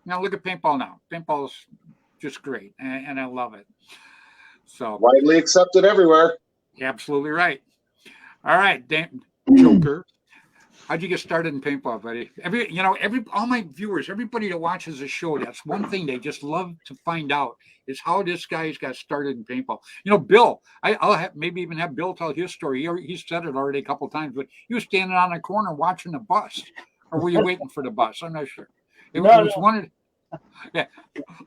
Now look at paintball now. Paintball's just great, and I love it. So widely accepted everywhere. Absolutely right. All right, Joker. How'd you get started in paintball, buddy? All my viewers, everybody that watches the show, that's one thing they just love to find out is how this guy's got started in paintball. Bill, I'll maybe even have Bill tell his story. He said it already a couple of times, but he was standing on a corner watching the bus, or were you waiting for the bus? I'm not sure. It was one of. Yeah,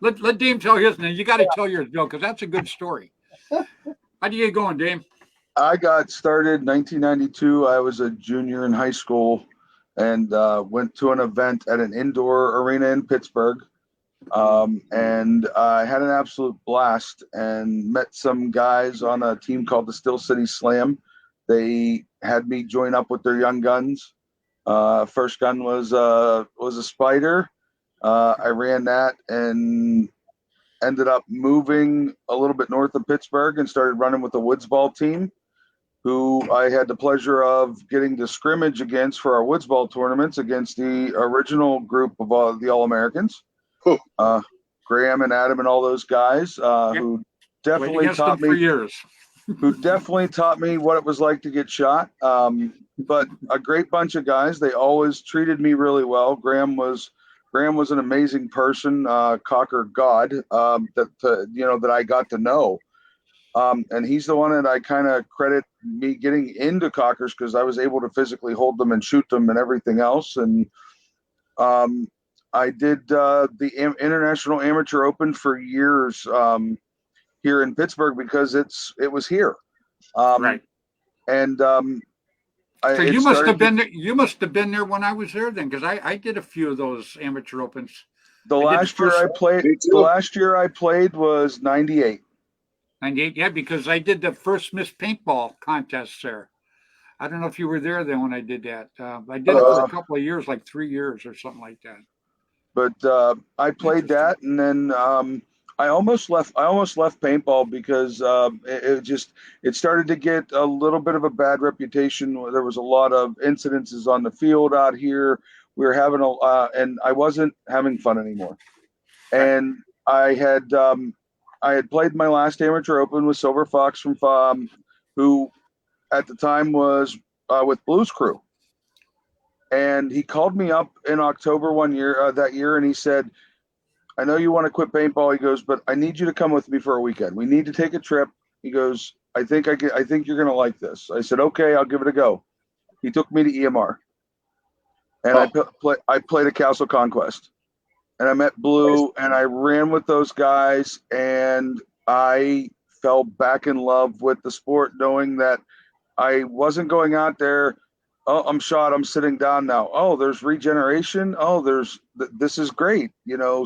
let Dame tell his, and you got to tell yours, Bill, because that's a good story. How'd you get going, Dame? I got started 1992. I was a junior in high school and went to an event at an indoor arena in Pittsburgh. And I had an absolute blast and met some guys on a team called the Still City Slam. They had me join up with their young guns. First gun was a Spider. I ran that and ended up moving a little bit north of Pittsburgh and started running with the Woods Ball team. who I had the pleasure of getting to scrimmage against for our woods ball tournaments against the original group of the All-Americans. Whew. Graham and Adam and all those guys who Played definitely against them taught for me years. what it was like to get shot. But a great bunch of guys. They always treated me really well. Graham was an amazing person, Cocker God, that I got to know. And he's the one that I kind of credit me getting into Cockers because I was able to physically hold them and shoot them and everything else. And I did the International Amateur Open for years here in Pittsburgh because it was here. Right. And So you must have been there. You must have been there when I was there then, because I did a few of those amateur opens. The last year I played was 98. 98, yeah, because I did the first Miss Paintball contest there. I don't know if you were there then when I did that. I did it for a couple of years, like 3 years or something like that. But I played that, and then I almost left paintball because it started to get a little bit of a bad reputation. There was a lot of incidences on the field out here. We were having and I wasn't having fun anymore. And I had played my last amateur open with Silver Fox from who at the time was with Blues Crew. And he called me up in October that year, and he said, I know you want to quit paintball. He goes, but I need you to come with me for a weekend. We need to take a trip. He goes, I think you're going to like this. I said, okay, I'll give it a go. He took me to EMR, and I played a Castle Conquest, and I met Blue, and I ran with those guys, and I fell back in love with the sport, knowing that I wasn't going out there. Oh, I'm shot. I'm sitting down now. Oh, there's regeneration. Oh, this is great.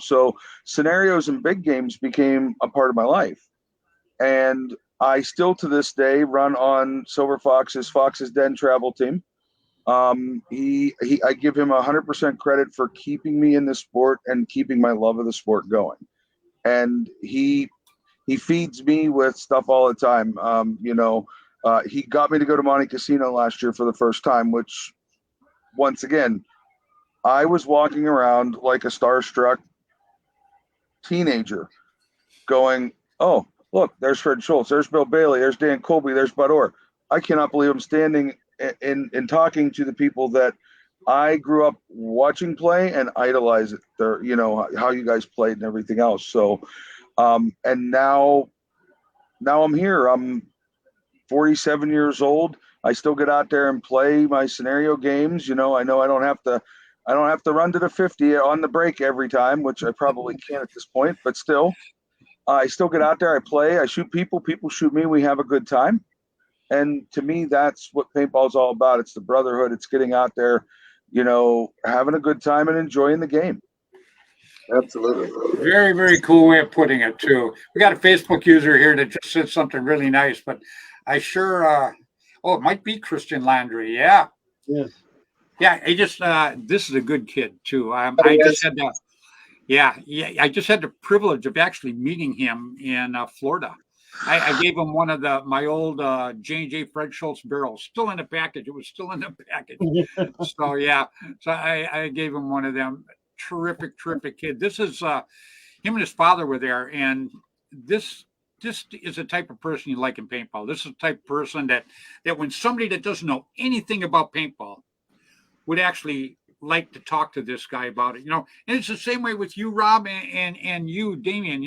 So scenarios and big games became a part of my life. And I still to this day run on Silver Fox's Den travel team. I give him 100% credit for keeping me in the sport and keeping my love of the sport going. And he feeds me with stuff all the time. He got me to go to Monte Casino last year for the first time, which, once again, I was walking around like a starstruck teenager going, oh, look, there's Fred Schultz, there's Bill Bailey, there's Dan Colby, there's Bud Orr. I cannot believe I'm standing in talking to the people that I grew up watching play and idolize it. How you guys played and everything else. So, and now I'm here. I'm 47 years old. I still get out there and play my scenario games. I know I don't have to run to the 50 on the break every time, which I probably can't at this point, but still, I still get out there. I play, I shoot people shoot me. We have a good time. And to me, that's what paintball is all about. It's the brotherhood. It's getting out there, having a good time and enjoying the game. Absolutely. Very, very cool way of putting it too. We got a Facebook user here that just said something really nice, but I sure, it might be Christian Landry. Yeah. Yes. Yeah. He just, this is a good kid too. I just had I just had the privilege of actually meeting him in Florida. I gave him one of my old J&J Fred Schultz barrels, still in the package. It was still in the package. So yeah. So I gave him one of them. Terrific kid. This is him and his father were there, and this is the type of person you like in paintball. This is the type of person that when somebody that doesn't know anything about paintball would actually like to talk to this guy about it, and it's the same way with you, Rob, and you, Damien.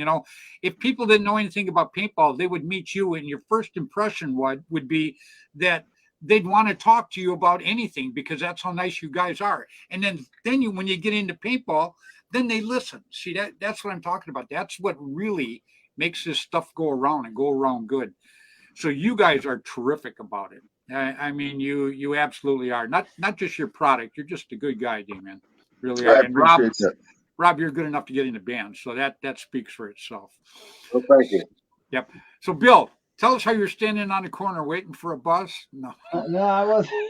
If people didn't know anything about paintball, they would meet you, and your first impression would be that they'd want to talk to you about anything because that's how nice you guys are. And then when you get into paintball, then they listen. See, that's what I'm talking about. That's what really makes this stuff go around and go around good. So you guys are terrific about it. I mean, you absolutely are. Not just your product. You're just a good guy, Damien. Really are. I appreciate that. Rob, you're good enough to get in the band. So that speaks for itself. Well, thank you. Yep. So Bill, tell us how you're standing on the corner waiting for a bus. No, I wasn't.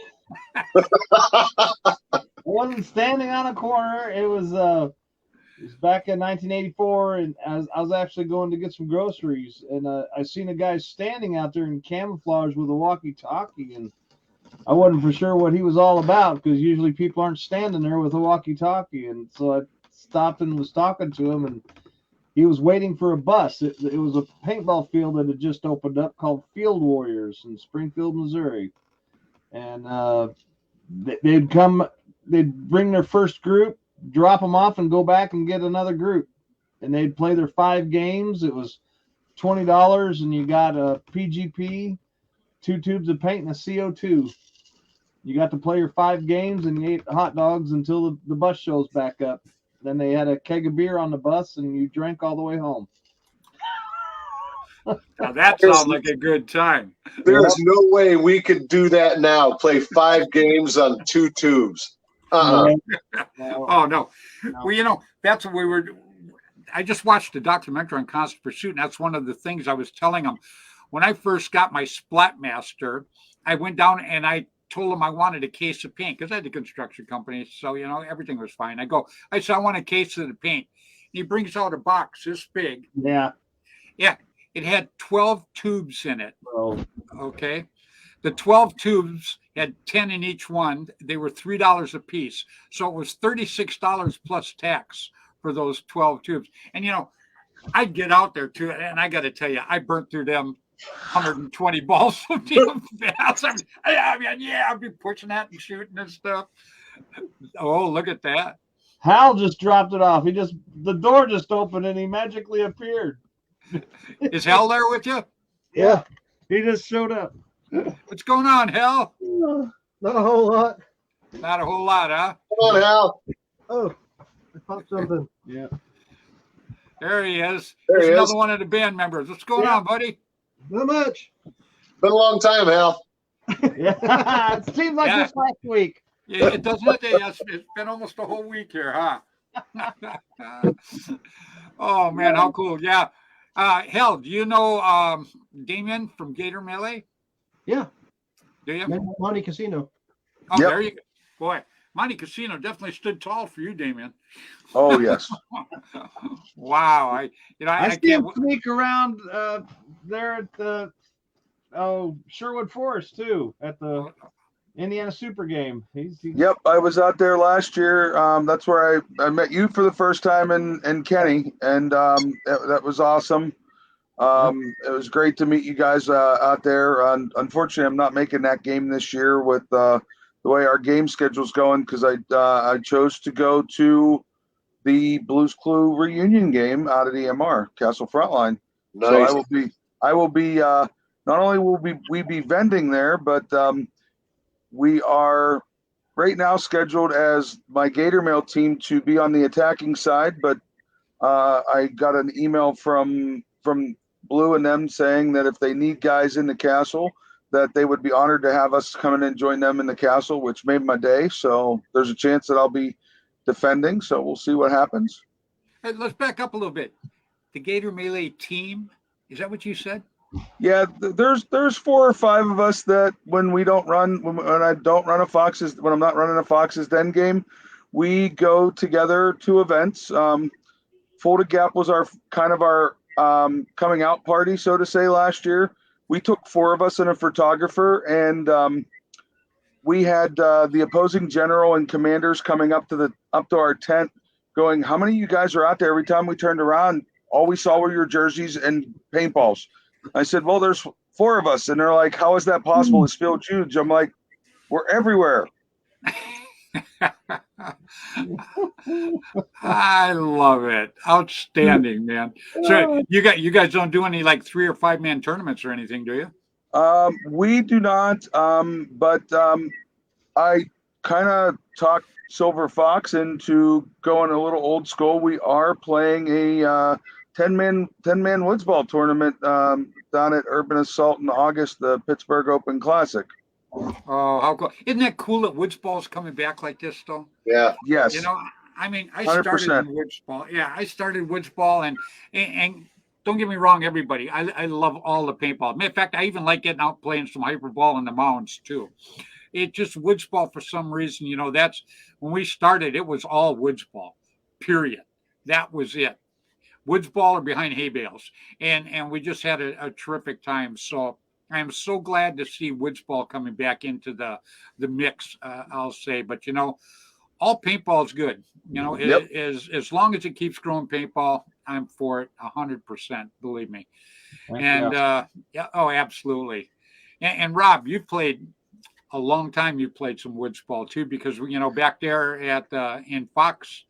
I wasn't standing on a corner. It was It was back in 1984, and I was actually going to get some groceries, and I seen a guy standing out there in camouflage with a walkie-talkie, and I wasn't for sure what he was all about because usually people aren't standing there with a walkie-talkie, and so I stopped and was talking to him, and he was waiting for a bus. It was a paintball field that had just opened up called Field Warriors in Springfield, Missouri, and they'd bring their first group, drop them off, and go back and get another group, and they'd play their 5 games. It was $20, and you got a PGP, 2 tubes of paint, and a CO2. You got to play your 5 games, and you ate hot dogs until the bus shows back up. Then they had a keg of beer on the bus, and you drank all the way home. Now that sounds like a good time. There's no way we could do that now. Play 5 games on 2 tubes. Oh no. Well, that's what we were. I just watched a documentary on Constant Pursuit, and that's one of the things I was telling them. When I first got my Splatmaster, I went down and I told him I wanted a case of paint because I had a construction company, so everything was fine. I said I want a case of the paint. He brings out a box this big. Yeah. It had 12 tubes in it. Oh. Okay. The 12 tubes had 10 in each one. They were $3 a piece. So it was $36 plus tax for those 12 tubes. And, I'd get out there too. And I got to tell you, I burnt through them 120 balls so damn fast. I'd be pushing that and shooting and stuff. Oh, look at that. Hal just dropped it off. The door just opened and he magically appeared. Is Hal there with you? Yeah. He just showed up. What's going on, Hal? Not a whole lot. Not a whole lot, huh? Come on, Hal. Oh, I popped something. Yeah. There he is. There There's he another is. one of the band members. What's going on, buddy? Not much. Been a long time, Hal. Yeah. It seems like Yeah. just last week. Yeah, it doesn't. It's been almost a whole week here, huh? Oh man, how cool! Yeah, Hell, do you know Damien from Gator Melee? Yeah. Do you? Monte Casino. Oh, Yep. there you go. Boy, Monte Casino definitely stood tall for you, Damien. Oh yes. Wow, I I see him can't. sneak around there at the Sherwood Forest too at the Indiana Super Game. He's Yep, I was out there last year. That's where I met you for the first time and Kenny, and that was awesome. It was great to meet you guys out there. Unfortunately, I'm not making that game this year with the way our game schedule's going because I chose to go to the Blues Clue reunion game out at EMR Castle Frontline. Nice. So I will be not only will we be vending there, but we are right now scheduled as my Gator Mail team to be on the attacking side, but I got an email from Blue and them saying that if they need guys in the castle, that they would be honored to have us come in and join them in the castle, which made my day. So there's a chance that I'll be defending. So we'll see what happens. Hey, let's back up a little bit. The Gator Melee team, is that what you said? Yeah, there's 4 or 5 of us that when I don't run a Fox's, when I'm not running a Fox's Den game, we go together to events. Folded Gap was our coming out party, so to say, last year. We took 4 of us and a photographer, and we had the opposing general and commanders coming up to our tent, going, "How many of you guys are out there?" Every time we turned around, all we saw were your jerseys and paintballs. I said, "Well, there's 4 of us," and they're like, "How is that possible? It's field huge." I'm like, "We're everywhere." I love it. Outstanding, man. So you guys don't do any like 3 or 5 man tournaments or anything, do you? We do not, but I kind of talked Silver Fox into going a little old school. We are playing a 10-man woods ball tournament down at Urban Assault in August, the Pittsburgh Open Classic. Oh, how cool! Isn't that cool that woods ball's coming back like this, though? Yeah. Yes. I mean, I started 100%. in woods ball. Yeah, I started woods ball, and don't get me wrong, everybody. I love all the paintball. In fact, I even like getting out playing some hyperball in the mountains too. It just woods ball for some reason. That's when we started. It was all woods ball, period. that was it. Woods ball or behind hay bales, and we just had a terrific time. So I'm so glad to see woods ball coming back into the mix. I'll say, but all paintball is good. Yep. As long as it keeps growing paintball, I'm for it 100%. Believe me. And yeah, oh, absolutely. And Rob, you've played a long time. You played some woods ball too, because back there at in Fox.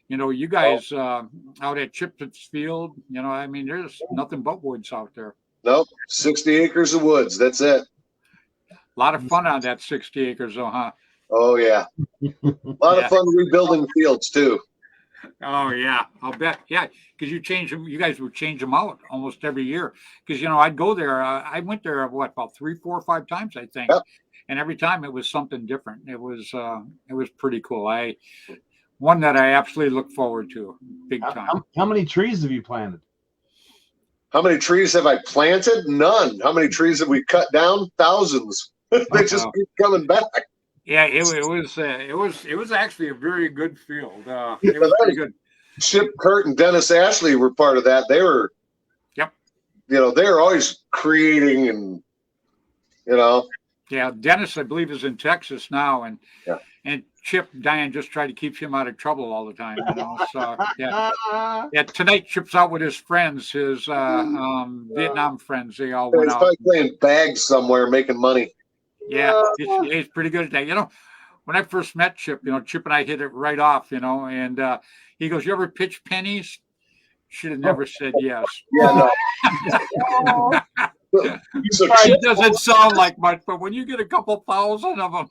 You guys out at Chipton's Field, I mean, there's nothing but woods out there. Nope, 60 acres of woods. That's it. A lot of fun on that 60 acres, though, huh? Oh, yeah. A lot of fun rebuilding fields, too. Oh, yeah. I'll bet. Yeah, because you guys would change them out almost every year. Because, I'd go there. I went there, about 3, 4, 5 times, I think. Yep. And every time it was something different. It was pretty cool. One that I absolutely look forward to big time. How many trees have you planted? How many trees have I planted? None. How many trees have we cut down? Thousands. They just keep coming back. Yeah, it was actually a very good field. It was pretty good. Chip Kurt and Dennis Ashley were part of that. They were, yep. They're always creating and, Yeah, Dennis, I believe, is in Texas now, and Chip, Diane just tried to keep him out of trouble all the time. So yeah. Tonight Chip's out with his friends, his Vietnam friends. They all went he's out. probably playing bags somewhere, making money. Yeah, he's pretty good at that. When I first met Chip, Chip and I hit it right off. And he goes, "You ever pitch pennies?" Should have never said yes. Yeah, no. So it doesn't sound like much, but when you get a couple thousand of them.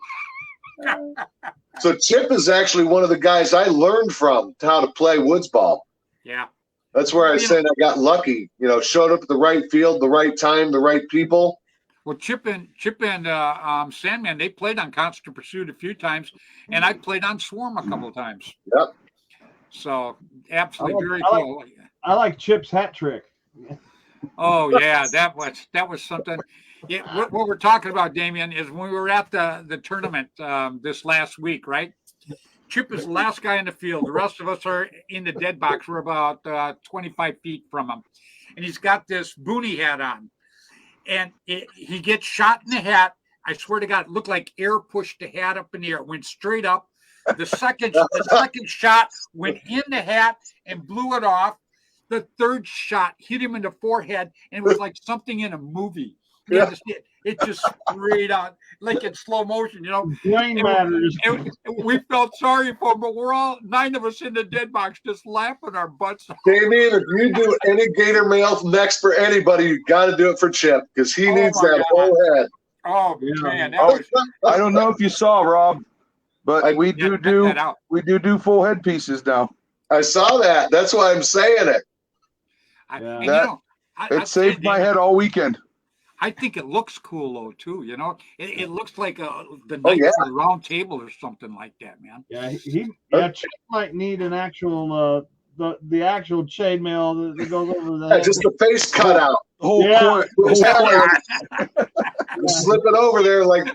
So Chip is actually one of the guys I learned from how to play woods ball. Yeah. That's where I said I got lucky. Showed up at the right field, the right time, the right people. Well, Chip and Sandman, they played on Constant Pursuit a few times, and I played on Swarm a couple of times. Yep. So absolutely very cool. I like Chip's hat trick. Oh yeah, that was something. Yeah, what we're talking about, Damien, is when we were at the tournament this last week, right? Chip is the last guy in the field. The rest of us are in the dead box. We're about 25 feet from him, and he's got this boonie hat on, and he gets shot in the hat. I swear to God, it looked like air pushed the hat up in the air. It went straight up. The second shot went in the hat and blew it off. The third shot hit him in the forehead, and it was like something in a movie. Yeah. It just sprayed out like in slow motion, Brain matters. We felt sorry for him, but we're all 9 of us in the dead box just laughing our butts off. Damien, if you do any Gator mail next for anybody, you got to do it for Chip because he needs that whole head. Oh man, I don't know if you saw, Rob, but we do full head pieces now. I saw that. That's why I'm saying it. It saved my head all weekend. I think it looks cool though too. It looks like the Knights of the Round Table or something like that, man. Yeah, Chip might need an actual the actual chainmail that goes over the head. Just the face cut out. The whole Slip it over there like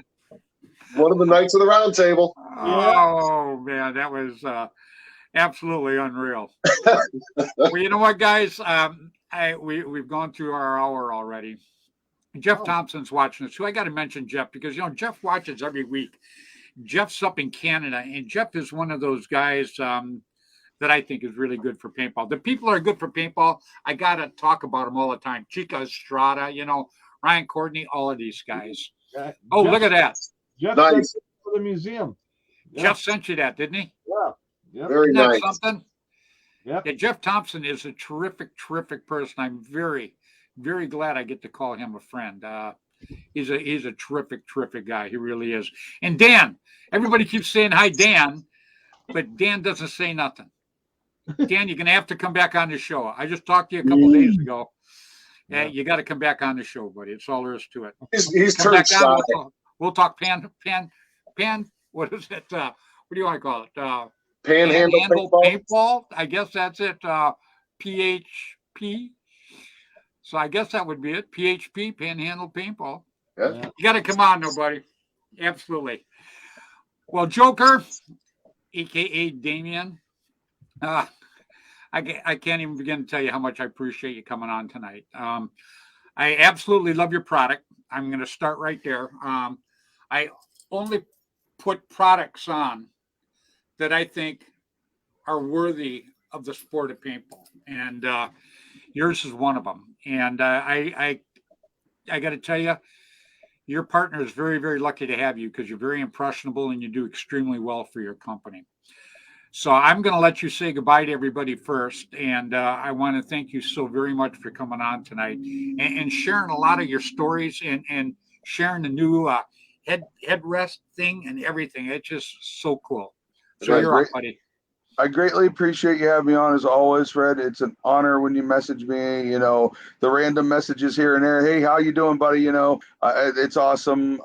one of the Knights of the Round Table. Oh man, that was absolutely unreal. Well, you know what, guys? We've gone through our hour already. Jeff Thompson's watching us. So I got to mention Jeff because Jeff watches every week. Jeff's up in Canada, and Jeff is one of those guys that I think is really good for paintball. The people are good for paintball. I got to talk about them all the time. Chica Estrada, Ryan Courtney, all of these guys. Oh, look at that. Jeff Nice. For the museum. Jeff sent you that, didn't he? Yeah. Yep. Very Isn't that nice. something? Yep. Yeah, Jeff Thompson is a terrific person. I'm very, very glad I get to call him a friend. He's a terrific guy. He really is. And Dan, everybody keeps saying hi, Dan, but Dan doesn't say nothing. Dan, you're gonna have to come back on the show. I just talked to you a couple days ago. Yeah, you got to come back on the show, buddy. It's all there is to it. He's Come turned back on. shy. We'll talk pan. What is it? What do you want to call it? Panhandle paintball. I guess that's it. PHP. So I guess that would be it. PHP, Panhandle Paintball. Yeah. You got to come on, nobody. Absolutely. Well, Joker, aka Damien, I can't even begin to tell you how much I appreciate you coming on tonight. I absolutely love your product. I'm going to start right there. I only put products on that I think are worthy of the sport of paintball, and yours is one of them. And I got to tell you, your partner is very, very lucky to have you because you're very impressionable and you do extremely well for your company. So I'm going to let you say goodbye to everybody first. And I want to thank you so very much for coming on tonight and sharing a lot of your stories and sharing the new headrest thing and everything. It's just so cool. So Yeah, you're great. up, buddy. I greatly appreciate you having me on as always, Fred. It's an honor when you message me, you know, the random messages here and there. Hey, how you doing, buddy? You know, it's awesome.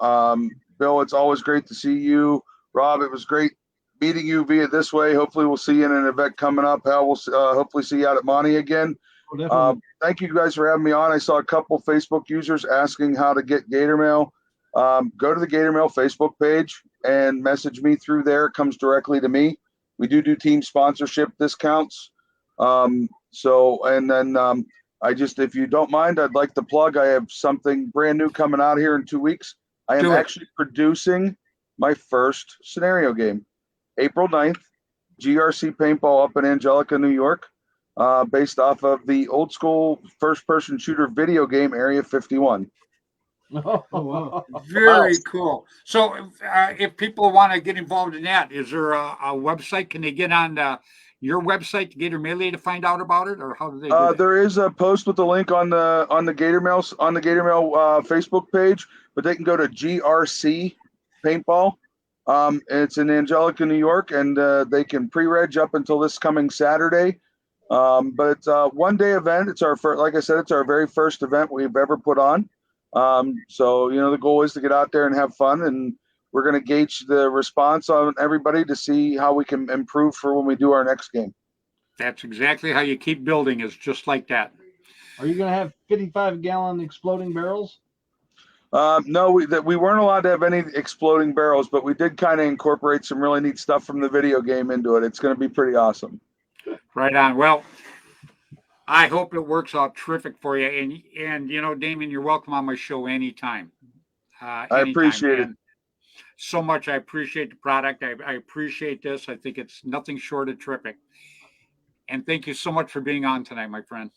Bill, it's always great to see you. Rob, it was great meeting you via this way. Hopefully we'll see you in an event coming up. Hal, we'll hopefully see you out at Monty again. Oh, definitely. Thank you guys for having me on. I saw a couple Facebook users asking how to get Gator Mail. Go to the Gator Mail Facebook page and message me through there. It comes directly to me. We do team sponsorship discounts. And then if you don't mind, I'd like to plug, I have something brand new coming out here in 2 weeks. I am actually producing my first scenario game, April 9th, GRC Paintball up in Angelica, New York, based off of the old school first-person shooter video game Area 51. Oh, wow. Very cool. So if people want to get involved in that, is there a website? Can they get on your website to Gator Melee to find out about it, or how do they do that? There is a post with the link on the Gator Mail Facebook page, but they can go to GRC Paintball. It's in Angelica, New York, and they can pre-reg up until this coming Saturday. But it's a one-day event. It's like I said, it's our very first event we've ever put on. So, you know, the goal is to get out there and have fun, and we're going to gauge the response on everybody to see how we can improve for when we do our next game. That's exactly how you keep building, is just like that. Are you going to have 55-gallon exploding barrels? No, we weren't allowed to have any exploding barrels, but we did kind of incorporate some really neat stuff from the video game into it. It's going to be pretty awesome. Right on. Well, I hope it works out terrific for you. And you know, Damien, you're welcome on my show anytime. I appreciate it. So much. I appreciate the product. I appreciate this. I think it's nothing short of terrific. And thank you so much for being on tonight, my friend.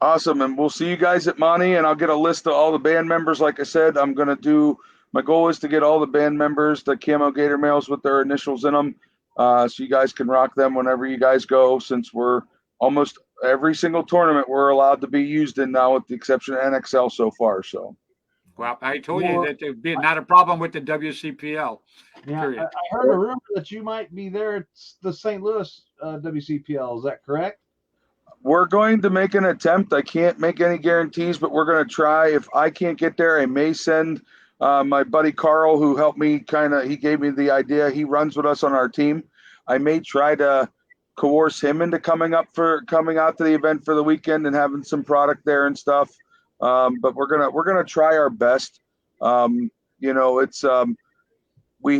Awesome. And we'll see you guys at Monty, and I'll get a list of all the band members. Like I said, my goal is to get all the band members the camo Gator Mails with their initials in them. So you guys can rock them whenever you guys go, since we're almost every single tournament we're allowed to be used in now, with the exception of NXL so far. So, well, I told you that there'd be not a problem with the WCPL. Yeah, Period. I heard a rumor that you might be there at the St. Louis WCPL. Is that correct? we're going to make an attempt. I can't make any guarantees, but we're going to try. If I can't get there, I may send my buddy Carl, who helped me he gave me the idea. He runs with us on our team. I may try to coerce him into coming out to the event for the weekend and having some product there and stuff. But we're gonna try our best. We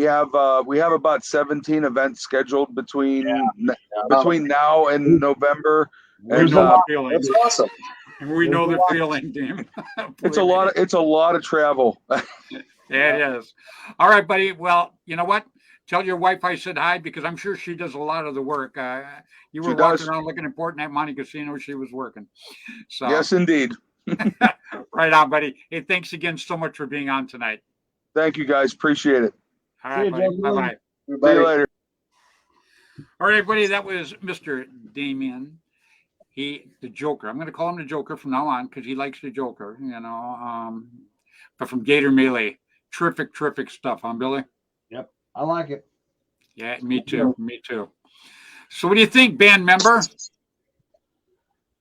have about 17 events scheduled between now and November. And That's awesome. And we know the feeling, Damon. It's a lot of travel. Yeah, it is. All right, buddy. Well, you know what? Tell your wife I said hi, because I'm sure she does a lot of the work. You were walking around looking important at Monte Casino. She was working. So yes, indeed. Right on, buddy. Hey, thanks again so much for being on tonight. Thank you, guys. Appreciate it. All right, buddy. Bye-bye. See you later. All right, buddy. That was Mr. Damien. The Joker. I'm going to call him the Joker from now on because he likes the Joker, but from Gator Melee. Terrific stuff, huh, Billy? Yep. I like it. Yeah, me too. Me too. So what do you think, band member?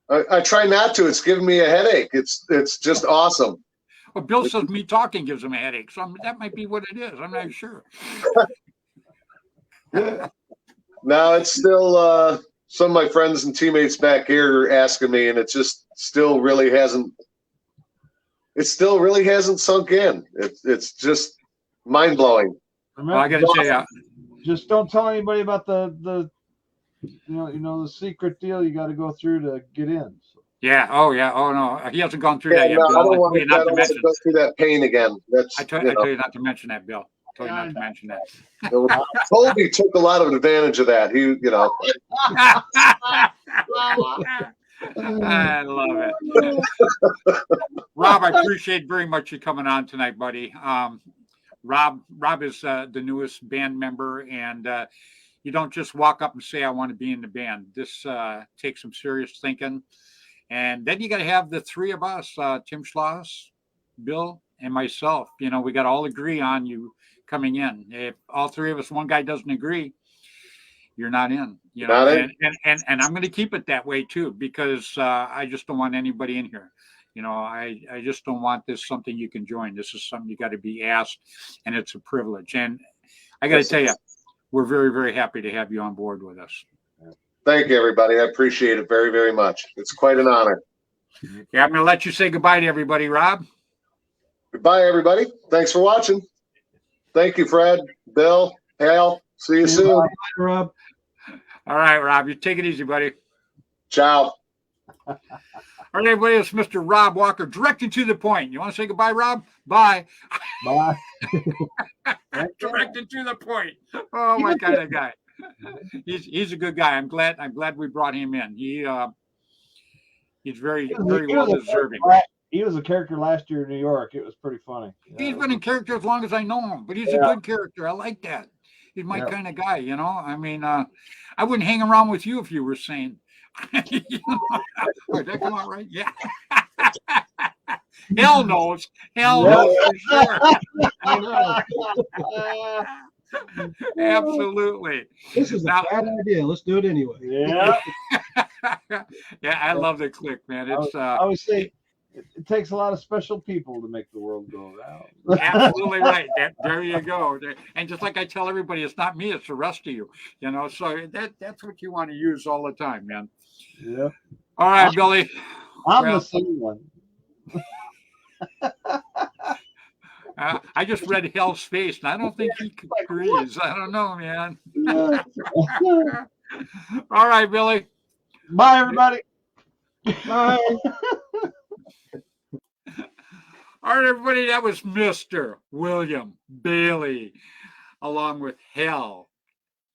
I try not to. It's giving me a headache. It's just awesome. Well, Bill says me talking gives him a headache, so that might be what it is. I'm not sure. No, it's still some of my friends and teammates back here are asking me, and it just still really hasn't sunk in. It's just mind blowing. Well, I got to say, just don't tell anybody about the the secret deal you got to go through to get in. So. Yeah. Oh, yeah. Oh, no. He hasn't gone through that yet, No, Bill. I don't I want told you to. I not to don't want to mention. go through that pain again. That's I told you not to mention that, Bill. I told you not to mention that. Toby took a lot of advantage of that. He, I love it. Rob, I appreciate very much you coming on tonight, buddy. Rob is the newest band member, and you don't just walk up and say, I want to be in the band. This takes some serious thinking. And then you got to have the three of us, Tim Schloss, Bill, and myself. We got to all agree on you coming in. If all three of us, one guy doesn't agree, you're not in. Not in. And I'm going to keep it that way too, because I just don't want anybody in here. I just don't want this something you can join. This is something you got to be asked, and it's a privilege. And I got to tell you, we're very, very happy to have you on board with us. Thank you, everybody. I appreciate it very, very much. It's quite an honor. Yeah, I'm going to let you say goodbye to everybody, Rob. Goodbye, everybody. Thanks for watching. Thank you, Fred, Bill, Hal. See you soon. Bye, Rob. All right, Rob, you take it easy, buddy. Ciao. All right, everybody, it's Mr. Rob Walker, directed to the point. You want to say goodbye, Rob? Bye. Bye. Directed to the point. Oh, my kind of guy. He's a good guy. I'm glad we brought him in. He's very well deserving. He was a character last year in New York. It was pretty funny. He's been in character as long as I know him, but he's a good character. I like that. He's my kind of guy, I mean, I wouldn't hang around with you if you were saying, did that come out right? Yeah. Hell knows. Hell knows for sure. Absolutely. This is a bad idea. Let's do it anyway. Yeah. Yeah, I love the click, man. It's I always say it takes a lot of special people to make the world go around. absolutely right. There you go. And just like I tell everybody, it's not me, it's the rest of you. So that's what you want to use all the time, man. Yeah. All right, Billy. I'm the same one. I just read Hell's face, and I don't think he agrees. I don't know, man. All right, Billy. Bye, everybody. Bye. All right, everybody. That was Mr. William Bailey, along with Hell.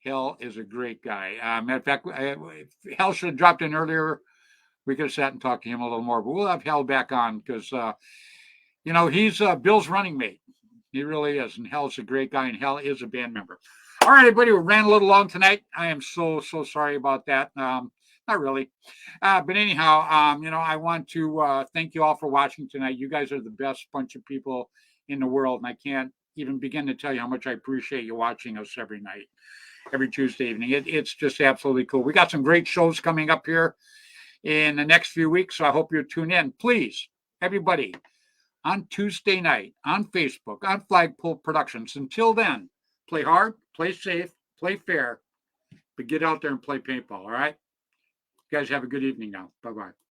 Hell is a great guy. Matter of fact, Hell should have dropped in earlier. We could have sat and talked to him a little more, but we'll have Hell back on because, he's Bill's running mate. He really is. And Hell's a great guy, and Hell is a band member. All right, everybody, we ran a little long tonight. I am so sorry about that. Not really. But anyhow, I want to thank you all for watching tonight. You guys are the best bunch of people in the world, and I can't even begin to tell you how much I appreciate you watching us every night, every Tuesday evening. It's just absolutely cool. We got some great shows coming up here in the next few weeks, so I hope you'll tune in. Please, everybody, on Tuesday night, on Facebook, on Flagpole Productions. Until then, play hard, play safe, play fair, but get out there and play paintball, all right? You guys have a good evening now. Bye-bye.